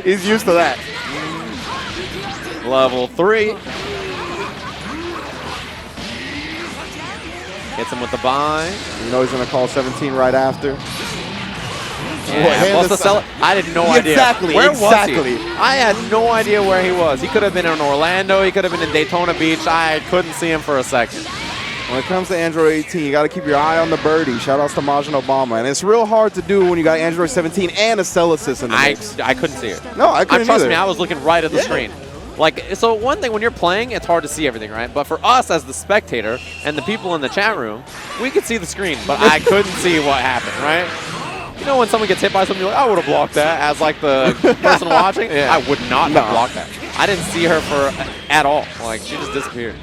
he's used to that. Level 3. Hits him with the bind. You know he's going to call 17 right after. Yeah, plus the seller. I had no idea. Exactly. Where was he? I had no idea where he was. He could have been in Orlando. He could have been in Daytona Beach. I couldn't see him for a second. When it comes to Android 18, you got to keep your eye on the birdie. Shout outs to Majin Obama. And it's real hard to do when you got Android 17 and a cell assist in the mix. I couldn't see it. No, I couldn't Trust either. me, I was looking right at the screen. Like, so one thing, when you're playing, it's hard to see everything, right? But for us as the spectator and the people in the chat room, we could see the screen, but I couldn't see what happened, right? You know when someone gets hit by something, you're like, I would have blocked that as like the person watching? Yeah. I would not have blocked that. I didn't see her at all. Like, she just disappeared.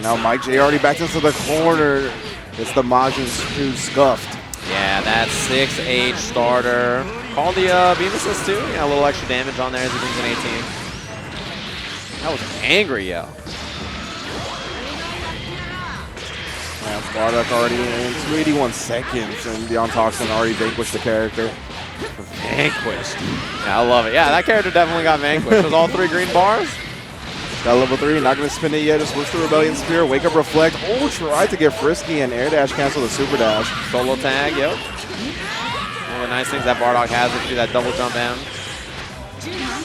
Now Mike J already backed into the corner. It's the Majin who's scuffed. Yeah, that 6H starter. Call the beam assist too. Yeah, a little extra damage on there as he brings in 18. That was angry, yo. Yeah, Bardock already in 281 seconds, and BeyondToxin already vanquished the character. Vanquished. Yeah, I love it. Yeah, that character definitely got vanquished. Was all 3 green bars? Got level 3, not going to spin it yet. Just whips the Rebellion Spear, wake up, reflect. Oh, tried to get frisky and air dash cancel the super dash. Solo tag, yep. One of the nice things that Bardock has is to do that double jump in.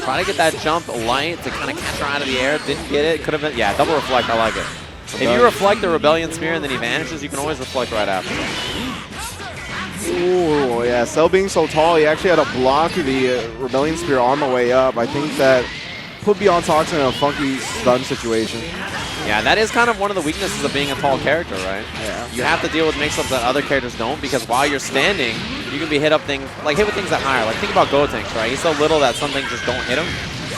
Try to get that jump light to kind of catch her out of the air. Didn't get it. Could have been, yeah, double reflect. I like it. If you reflect the Rebellion Spear and then he vanishes, you can always reflect right after. Ooh, yeah. Cell being so tall, he actually had to block the Rebellion Spear on the way up. I think that put BeyondToxin in a funky stun situation. Yeah, that is kind of one of the weaknesses of being a tall character, right? Yeah. You have to deal with mix-ups that other characters don't, because while you're standing, you can be hit with things that higher. Like, think about Gotenks, right? He's so little that some things just don't hit him.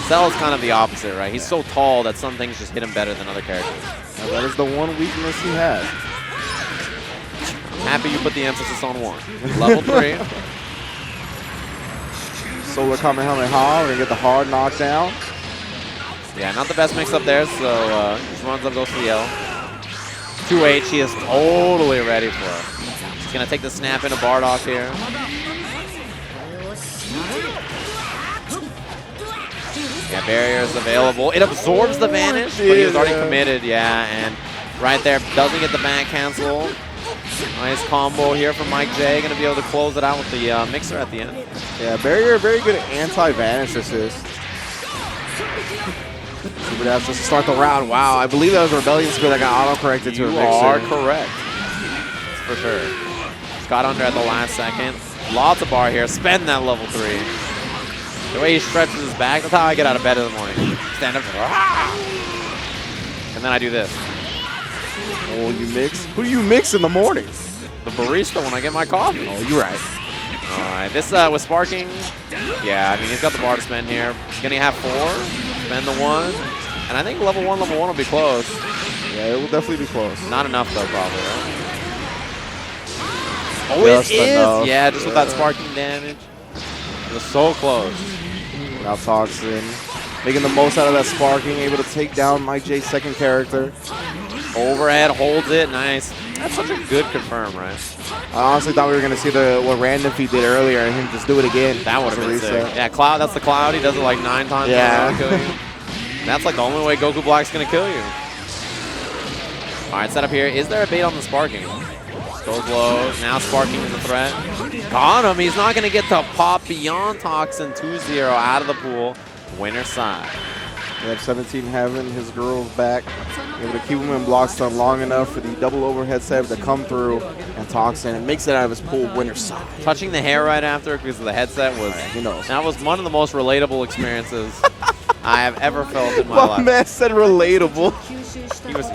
Cell is kind of the opposite, right? He's so tall that some things just hit him better than other characters. And that is the one weakness he has. I'm happy you put the emphasis on one. Level 3. Solar Kamehameha. We're going to get the hard knockdown. Yeah, not the best mix-up there, so just runs up, goes for the L. 2H, he is totally ready for it. He's going to take the snap into Bardock here. Yeah, barrier is available. It absorbs the vanish, but he was already committed, yeah, and right there, doesn't get the back cancel. Nice combo here from Mike J. Going to be able to close it out with the mixer at the end. Yeah, barrier, very good anti-vanish assist. Super dash just to start the round. Wow, I believe that was a Rebellion Spear that got auto-corrected to a mixer. You are correct. For sure. Just got under at the last second. Lots of bar here. Spend that level 3. The way he stretches his back, that's how I get out of bed in the morning. Stand up. And then I do this. Oh, you mix? Who do you mix in the morning? The barista when I get my coffee. Oh, you're right. All right, this with sparking, yeah, I mean, he's got the bar to spend here. He's going to have 4, spend the 1, and I think level 1 will be close. Yeah, it will definitely be close. Not enough, though, probably, right? Oh, Just it is! enough. Yeah, just with that sparking damage. It was so close. Now Toxin making the most out of that sparking, able to take down Mike J's second character. Overhead, holds it, nice. That's such a good confirm, right? I honestly thought we were going to see what RandomFiend did earlier and him just do it again. That would have been sick. Yeah, Cloud, that's the Cloud. He does it like 9 times. Yeah. Kill you. That's like the only way Goku Black's going to kill you. All right, setup here. Is there a bait on the sparking? Goes low. Now sparking is a threat. Got him. He's not going to get to pop BeyondToxin 2-0 out of the pool. Winner side. We have 17 having his girls back. Able to keep him in block stun long enough for the double overhead save to come through, and Toxin and makes it out of his pool winner side. Touching the hair right after because of the headset was, that was one of the most relatable experiences I have ever felt in my life. My man said relatable. He was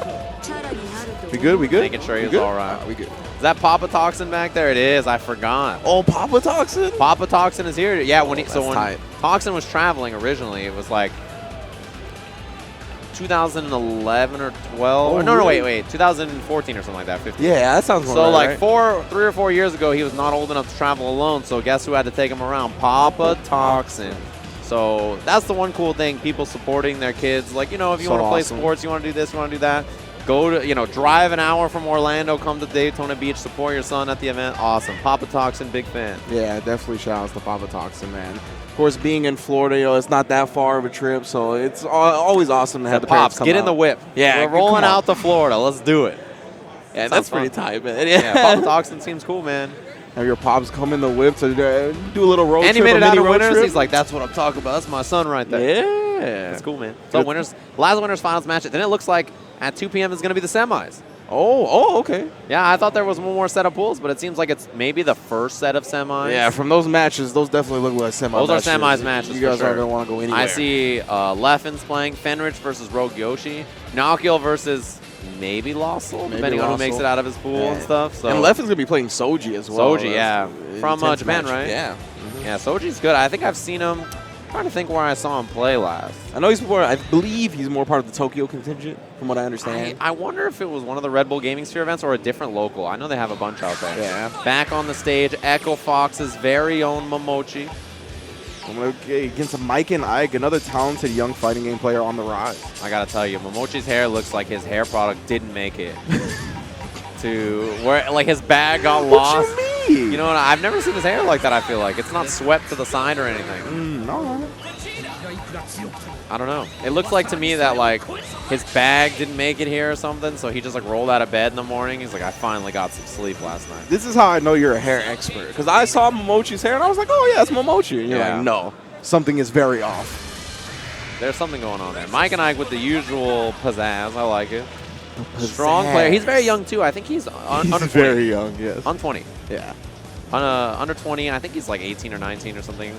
We good? We good? making sure he was all right. We good. Is that Papa Toxin back there? It is. I forgot. Oh, Papa Toxin? Papa Toxin is here. Yeah, when tight. Toxin was traveling originally, it was like 2011 or 12. Oh, no, really? wait, 2014 or something like that. 15. Yeah, that sounds more So right, like 3 or 4 years ago, he was not old enough to travel alone. So guess who had to take him around? Papa Toxin. So that's the one cool thing. People supporting their kids. Like, you know, if you want to play sports, you want to do this, you want to do that. Go to, drive an hour from Orlando, come to Daytona Beach, support your son at the event. Awesome. Papa Toxin, big fan. Yeah, definitely shout outs to Papa Toxin, man. Of course, being in Florida, it's not that far of a trip, so it's always awesome to have the parents come get out. in the whip. Yeah, we're rolling out to Florida. Let's do it. Yeah, that's pretty tight, man. Yeah, Papa Toxin seems cool, man. Have your pops come in the whip to do a little road trip. And he made it out of winners. Trip. He's like, that's what I'm talking about. That's my son right there. Yeah. That's cool, man. So last winners finals match. Then it looks like at 2 p.m. is going to be the semis. Oh, okay. Yeah, I thought there was one more set of pools, but it seems like it's maybe the first set of semis. Yeah, from those matches, those definitely look like semis. Those are semis matches. You guys for sure. aren't going to want to go anywhere. I see Leffens playing Fenrich versus Rogue Yoshi. Nakkiel versus maybe Lossel, depending on who makes it out of his pool and stuff. So. And Leffen's going to be playing Soji as well. Soji, yeah. From Japan, right? Yeah. Yeah, Soji's good. I think I've seen him. I'm trying to think where I saw him play last. I know I believe he's more part of the Tokyo contingent, from what I understand. I wonder if it was one of the Red Bull Gaming Sphere events or a different local. I know they have a bunch out there. Yeah. Back on the stage, Echo Fox's very own Momochi. I'm going to get against Mike and Ike, another talented young fighting game player on the rise. I got to tell you, Momochi's hair looks like his hair product didn't make it. To where, like, his bag got lost. What you mean? You know what? I've never seen his hair like that, I feel like. It's not swept to the side or anything. No. I don't know. It looks like to me that, like, his bag didn't make it here or something, so he just, like, rolled out of bed in the morning. He's like, I finally got some sleep last night. This is how I know you're a hair expert. Because I saw Momochi's hair, and I was like, oh, yeah, it's Momochi. And you're like, no, something is very off. There's something going on there. Mike and Ike with the usual pizzazz. I like it. Strong Pizzazz. player. He's very young, too. I think he's under 20. Very young, yes. On 20. Yeah. Under 20, I think he's like 18 or 19 or something.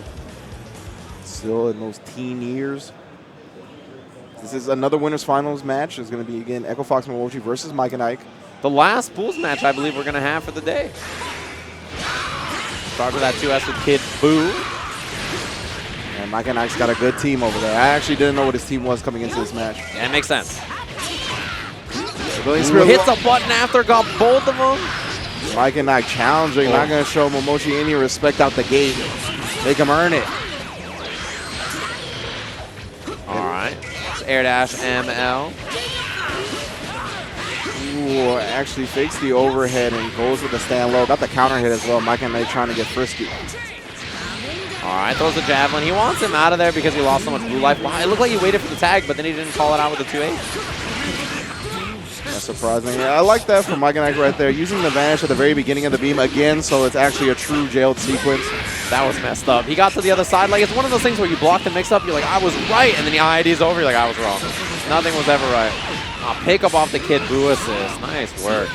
Still in those teen years. This is another winners finals match. It's going to be, again, Echo Fox Momochi versus Mike and Ike. The last pools match I believe we're going to have for the day. Start with that 2S with Kid Boo. And Mike and Ike's got a good team over there. I actually didn't know what his team was coming into this match. Yeah, it makes sense. Hits a button after, got both of them. Mike and Ike challenging, not going to show Momochi any respect out the gate. Make him earn it. All right. Air dash ML. Ooh, actually fakes the overhead and goes with the stand low. Got the counter hit as well. Mike and Ike trying to get frisky. All right, throws the javelin. He wants him out of there because he lost so much blue life. Wow, it looked like he waited for the tag, but then he didn't call it out with the 2-8. That's surprising. Yeah, I like that from Mike and Ike right there. Using the vanish at the very beginning of the beam again, so it's actually a true jailed sequence. That was messed up. He got to the other side. Like, it's one of those things where you block the mix-up, you're like, I was right, and then the IID's over, you're like, I was wrong. Nothing was ever right. Pick up off the Kid Boo assist. Nice work.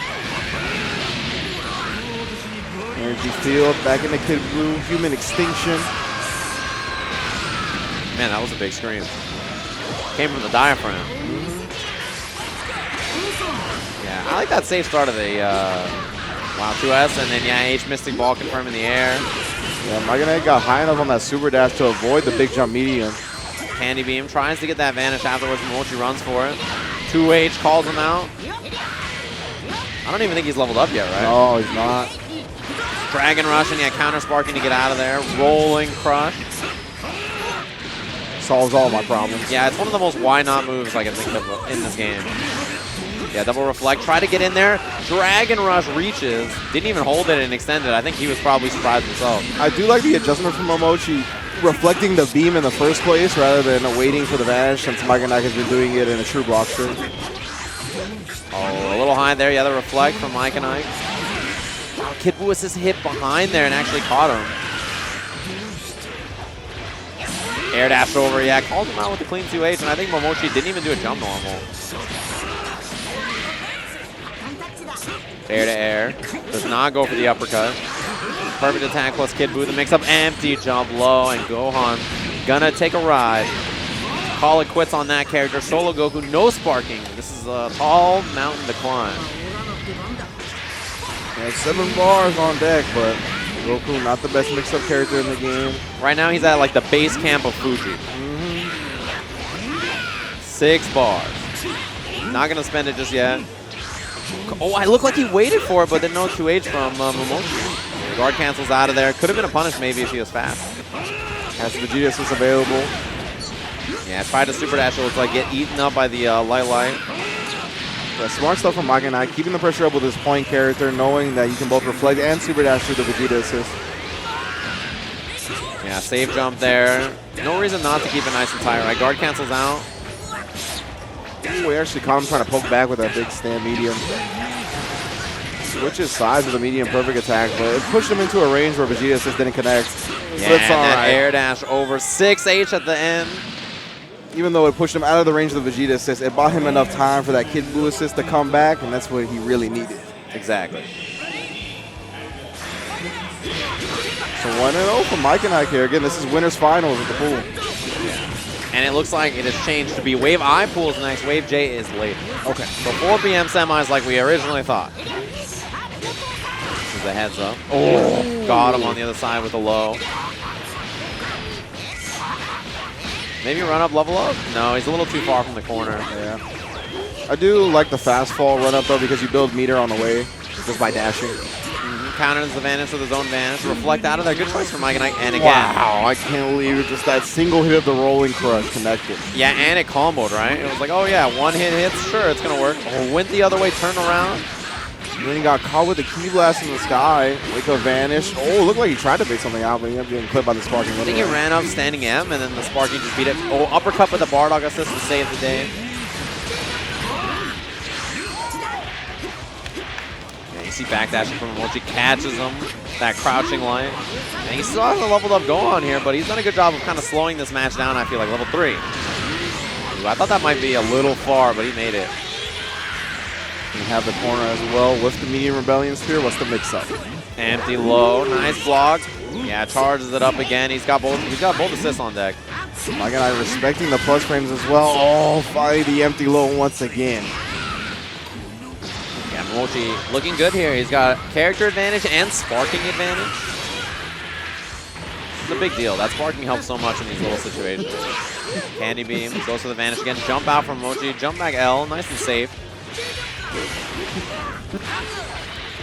Energy field, back into Kid Boo, human extinction. Man, that was a big scream. Came from the diaphragm. Yeah, I like that safe start of the wow 2S, and then yeah, H Mystic Ball confirm in the air. Yeah, Mike and Ike got high enough on that super dash to avoid the big jump medium. Candy Beam tries to get that vanish afterwards. Momochi runs for it. 2H calls him out. I don't even think he's leveled up yet, right? No, he's not. Dragon Rush, and yeah, counter sparking to get out of there. Rolling Crush. Solves all my problems. Yeah, it's one of the most why not moves I can think of in this game. Yeah, double reflect. Try to get in there. Dragon Rush reaches. Didn't even hold it and extend it. I think he was probably surprised himself. I do like the adjustment from Momochi, reflecting the beam in the first place rather than waiting for the vanish, since Mike and Ike has been doing it in a true block string. Oh, a little high there. Yeah, the reflect from Mike and Ike. Wow, Kid Boo assist hit behind there and actually caught him. Air dash over. Yeah, called him out with the clean 2H, and I think Momochi didn't even do a jump normal. Air to air. Does not go for the uppercut. Perfect attack plus Kid Boo. The mix-up empty jump low, and Gohan gonna take a ride. Call it quits on that character. Solo Goku, no sparking. This is a tall mountain to climb. Yeah, 7 bars on deck, but Goku not the best mix-up character in the game. Right now he's at like the base camp of Fuji. 6 bars. Not gonna spend it just yet. Oh, I look like he waited for it, but then no 2H from Momochi. Guard cancels out of there. Could have been a punish maybe if he was fast. Has Vegeta assist available. Yeah, tried to super dash. It looks like get eaten up by the light. Yeah, smart stuff from Mike and Ike, keeping the pressure up with his point character, knowing that you can both reflect and super dash through the Vegeta assist. Yeah, safe jump there. No reason not to keep it nice and tight, right? Guard cancels out. Ooh, we actually caught him trying to poke back with that big stand medium. Switches sides with a medium perfect attack, but it pushed him into a range where Vegeta assist didn't connect. Yeah, but it's all that right. air dash over 6H at the end. Even though it pushed him out of the range of the Vegeta assist, it bought him enough time for that Kid Boo assist to come back, and that's what he really needed. Exactly. So 1-0 for Mike and Ike here. Again, this is winners finals at the pool. And it looks like it has changed to be Wave I pools next. Wave J is later. Okay. So 4 PM semis like we originally thought. This is a heads up. Oh, got him on the other side with a low. Maybe run up, level up? No, he's a little too far from the corner. Yeah. I do like the fast fall run up though, because you build meter on the way just by dashing. Counters the vanish with his own vanish. Reflect out of there. Good choice for Mike and Ike. And again. Wow, I can't believe it. Just that single hit of the rolling crush connected. Yeah, and it comboed, right? It was like, oh yeah, 1 hit hits. Sure, it's going to work. Oh, went the other way, turned around. And then he got caught with the key blast in the sky. Wake up vanish. Oh, it looked like he tried to bait something out, but he ended up getting clipped by the sparking. I think he ran up standing M, and then the sparking just beat it. Oh, uppercut with the Bardock assist to save the day. Yeah, you see backdashing from Momochi, catches him. That crouching light. And he still has a leveled up Gohan here, but he's done a good job of kind of slowing this match down, I feel like, level 3. Ooh, I thought that might be a little far, but he made it. We have the corner as well. What's the medium rebellion spear? What's the mix-up? Empty low, nice block. Yeah, charges it up again. He's got both assists on deck. My God, respecting the plus frames as well. Oh, fight the empty low once again. Yeah, Momochi looking good here. He's got character advantage and sparking advantage. This is a big deal. That sparking helps so much in these little situations. Candy beam goes for the vanish again. Jump out from Momochi. Jump back L. Nice and safe.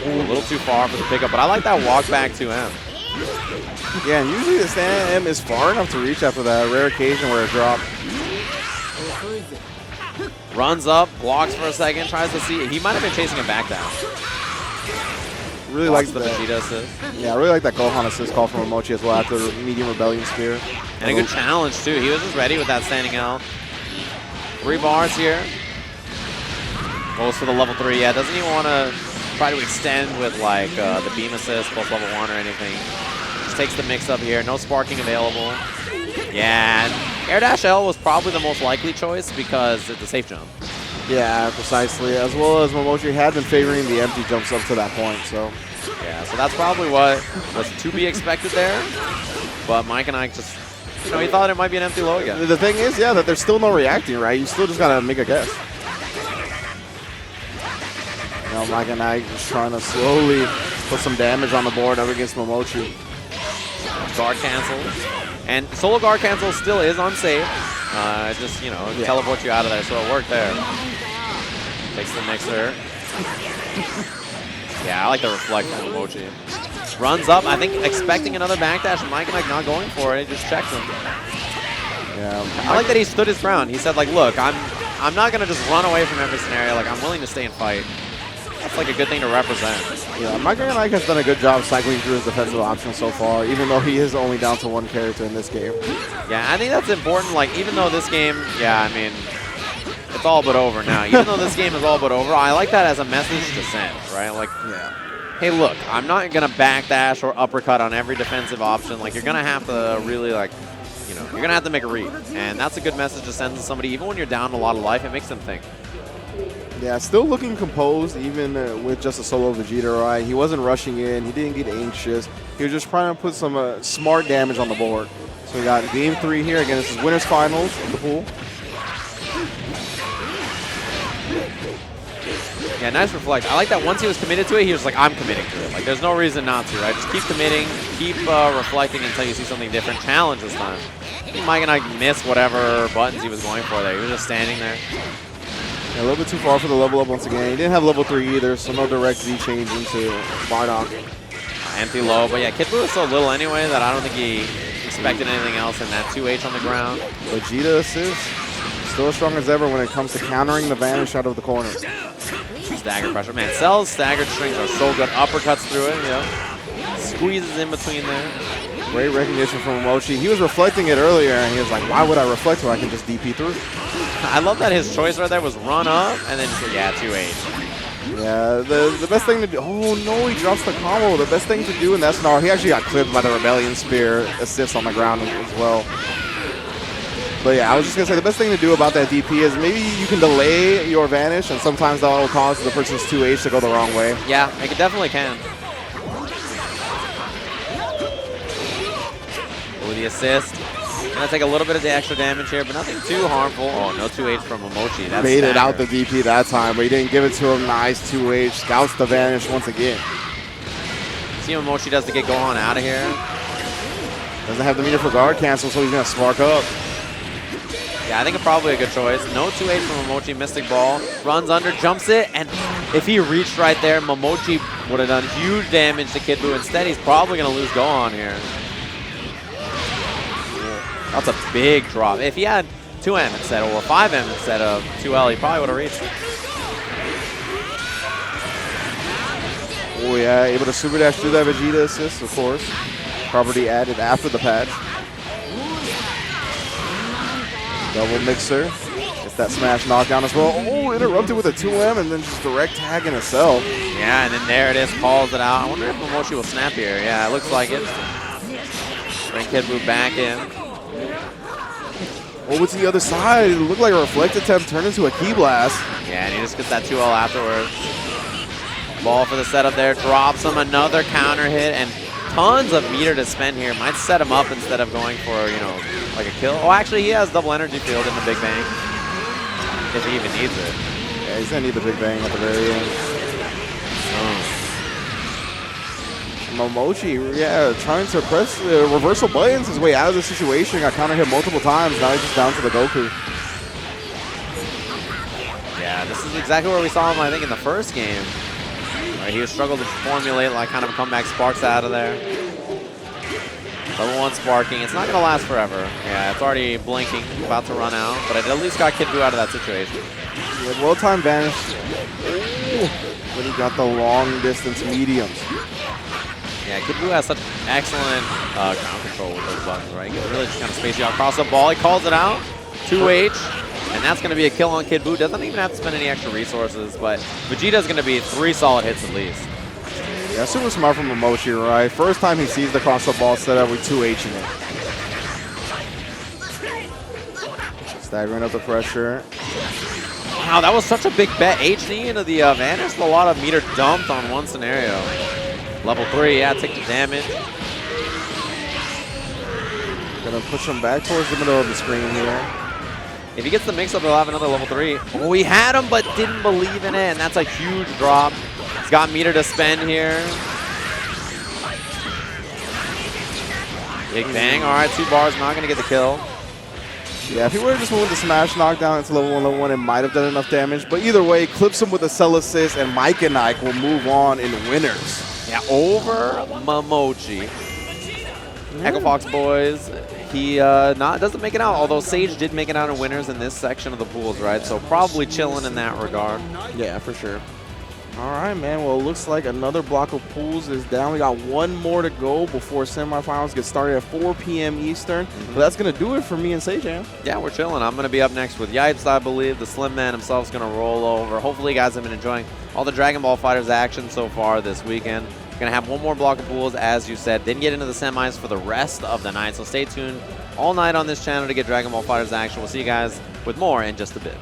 Ooh, a little too far for the pickup, but I like that walk back to M. Yeah, and usually the stand M is far enough to reach after that rare occasion where it dropped. Runs up, blocks for a second, tries to see. He might have been chasing it back down. Really like the Vegeta assist. Yeah, I really like that Gohan assist call from Momochi as well after the medium rebellion spear. And a good challenge too. He was just ready with that standing L. 3 bars here. Goes for the level 3. Yeah, doesn't even want to try to extend with like the beam assist plus level 1 or anything. Just takes the mix up here. No sparking available. Yeah, and air dash L was probably the most likely choice because it's a safe jump. Yeah, precisely. As well as Momochi had been favoring the empty jumps up to that point, so. Yeah, so that's probably what was to be expected there. But Mike and I just, you know, he thought it might be an empty low again. The thing is, yeah, that there's still no reacting, right? You still just gotta make a guess. You know, Mike and I just trying to slowly put some damage on the board up against Momochi. Guard cancel. And solo guard cancel still is unsafe. Just, you know, teleport you out of there, so it worked there. Takes the mixer. Yeah, I like the reflect from Momochi. Runs up, I think expecting another backdash, and Mike and Ike not going for it. He just checks him. Yeah. I like that he stood his ground. He said, like, look, I'm not going to just run away from every scenario. Like, I'm willing to stay and fight. That's like a good thing to represent. Yeah, Mike and Ike has done a good job cycling through his defensive options so far, even though he is only down to 1 character in this game. Yeah, I think that's important. Like, even though this game, yeah, I mean, it's all but over now. Even though this game is all but over, I like that as a message to send, right? Like, hey, look, I'm not going to backdash or uppercut on every defensive option. Like, you're going to have to really, like, you know, you're going to have to make a read. And that's a good message to send to somebody. Even when you're down a lot of life, it makes them think. Yeah, still looking composed, even with just a solo Vegeta, right? He wasn't rushing in. He didn't get anxious. He was just trying to put some smart damage on the board. So we got game 3 here. Again, this is winners finals of the pool. Yeah, nice reflect. I like that once he was committed to it, he was like, I'm committing to it. Like, there's no reason not to, right? Just keep committing, keep reflecting until you see something different. Challenge this time. I think Mike and I missed whatever buttons he was going for there. He was just standing there. Yeah, a little bit too far for the level up once again. He didn't have level 3 either, so no direct Z change into Bardock. Empty low, but yeah, Kid Buu is so little anyway that I don't think he expected anything else in that 2H on the ground. Vegeta assist, still as strong as ever when it comes to countering the vanish out of the corner. Stagger pressure. Man, Cell's staggered strings are so good. Uppercuts through it, you know. Squeezes in between there. Great recognition from Momochi. He was reflecting it earlier, and he was like, why would I reflect when I can just DP through? I love that his choice right there was run up and then, yeah, 2H. Yeah, the best thing to do, oh no, he drops the combo. The best thing to do in that scenario, he actually got clipped by the Rebellion Spear assist on the ground as well. But yeah, I was just going to say, the best thing to do about that DP is maybe you can delay your vanish, and sometimes that will cause the person's 2H to go the wrong way. Yeah, it definitely can. With the assist. Gonna take a little bit of the extra damage here, but nothing too harmful. Oh, no 2H from Momochi. That's made it out the DP that time, but he didn't give it to him. Nice 2H. Scouts the vanish once again. See what Momochi does to get Gohan out of here. Doesn't have the meter for guard cancel, so he's gonna spark up. Yeah, I think it's probably a good choice. No 2H from Momochi. Mystic Ball. Runs under, jumps it, and if he reached right there, Momochi would have done huge damage to Kid Buu. Instead, he's probably gonna lose Gohan here. That's a big drop. If he had 2M instead or 5M instead of 2L, he probably would have reached. Oh yeah, able to super dash through that Vegeta assist, of course. Property added after the patch. Double mixer. Gets that smash knockdown as well. Oh, interrupted with a 2M and then just direct tagging itself. Yeah, and then there it is, calls it out. I wonder if Momochi will snap here. Yeah, it looks like it. Bring Kid Buu back in. Over to the other side. It looked like a reflect attempt turned into a key blast. Yeah, and he just gets that 2L afterwards. Ball for the setup there. Drops him another counter hit, and tons of meter to spend here. Might set him up instead of going for, you know, like a kill. Oh, actually, he has double energy field in the Big Bang. If he even needs it. Yeah, he's going to need the Big Bang at the very end. Momochi, yeah, trying to press reversal buttons his way out of the situation. Got counter hit multiple times. Now he's just down to the Goku. Yeah, this is exactly where we saw him, I think, in the first game. Right, he struggled to formulate like kind of a comeback sparks out of there. Level 1 sparking. It's not going to last forever. Yeah, it's already blinking, about to run out, but it at least got Kid Buu out of that situation. Yeah, well-timed vanish. But he got the long distance mediums. Yeah, Kid Buu has such excellent ground control with those buttons, right? He can really just kind of space you out across the ball. He calls it out. 2H. And that's going to be a kill on Kid Buu. Doesn't even have to spend any extra resources, but Vegeta's going to be 3 solid hits at least. Yeah, super smart from Momochi, right? First time he sees the cross the ball setup with 2H in it. Staggering up the pressure. Wow, that was such a big bet. H-knee into the vanish. A lot of meter dumped on one scenario. Level 3, yeah, take the damage. Gonna push him back towards the middle of the screen here. If he gets the mix-up, he'll have another level 3. Oh, he had him, but didn't believe in it, and that's a huge drop. He's got meter to spend here. Big bang. All right, 2 bars, not going to get the kill. Yeah, if he would have just went with the smash knockdown into level 1, it might have done enough damage. But either way, clips him with a cell assist, and Mike and Ike will move on in winners. Yeah, over Momochi. Echo Fox boys. He doesn't make it out, although Sage did make it out in winners in this section of the pools, right? So probably chilling in that regard. Yeah, for sure. All right, man. Well, it looks like another block of pools is down. We got 1 more to go before semifinals get started at 4 p.m. Eastern. But that's going to do it for me and Sage. Yeah, we're chilling. I'm going to be up next with Yipes, I believe. The Slim Man himself is going to roll over. Hopefully, you guys have been enjoying all the Dragon Ball FighterZ action so far this weekend. We're going to have 1 more block of pools, as you said, then get into the semis for the rest of the night. So stay tuned all night on this channel to get Dragon Ball FighterZ action. We'll see you guys with more in just a bit.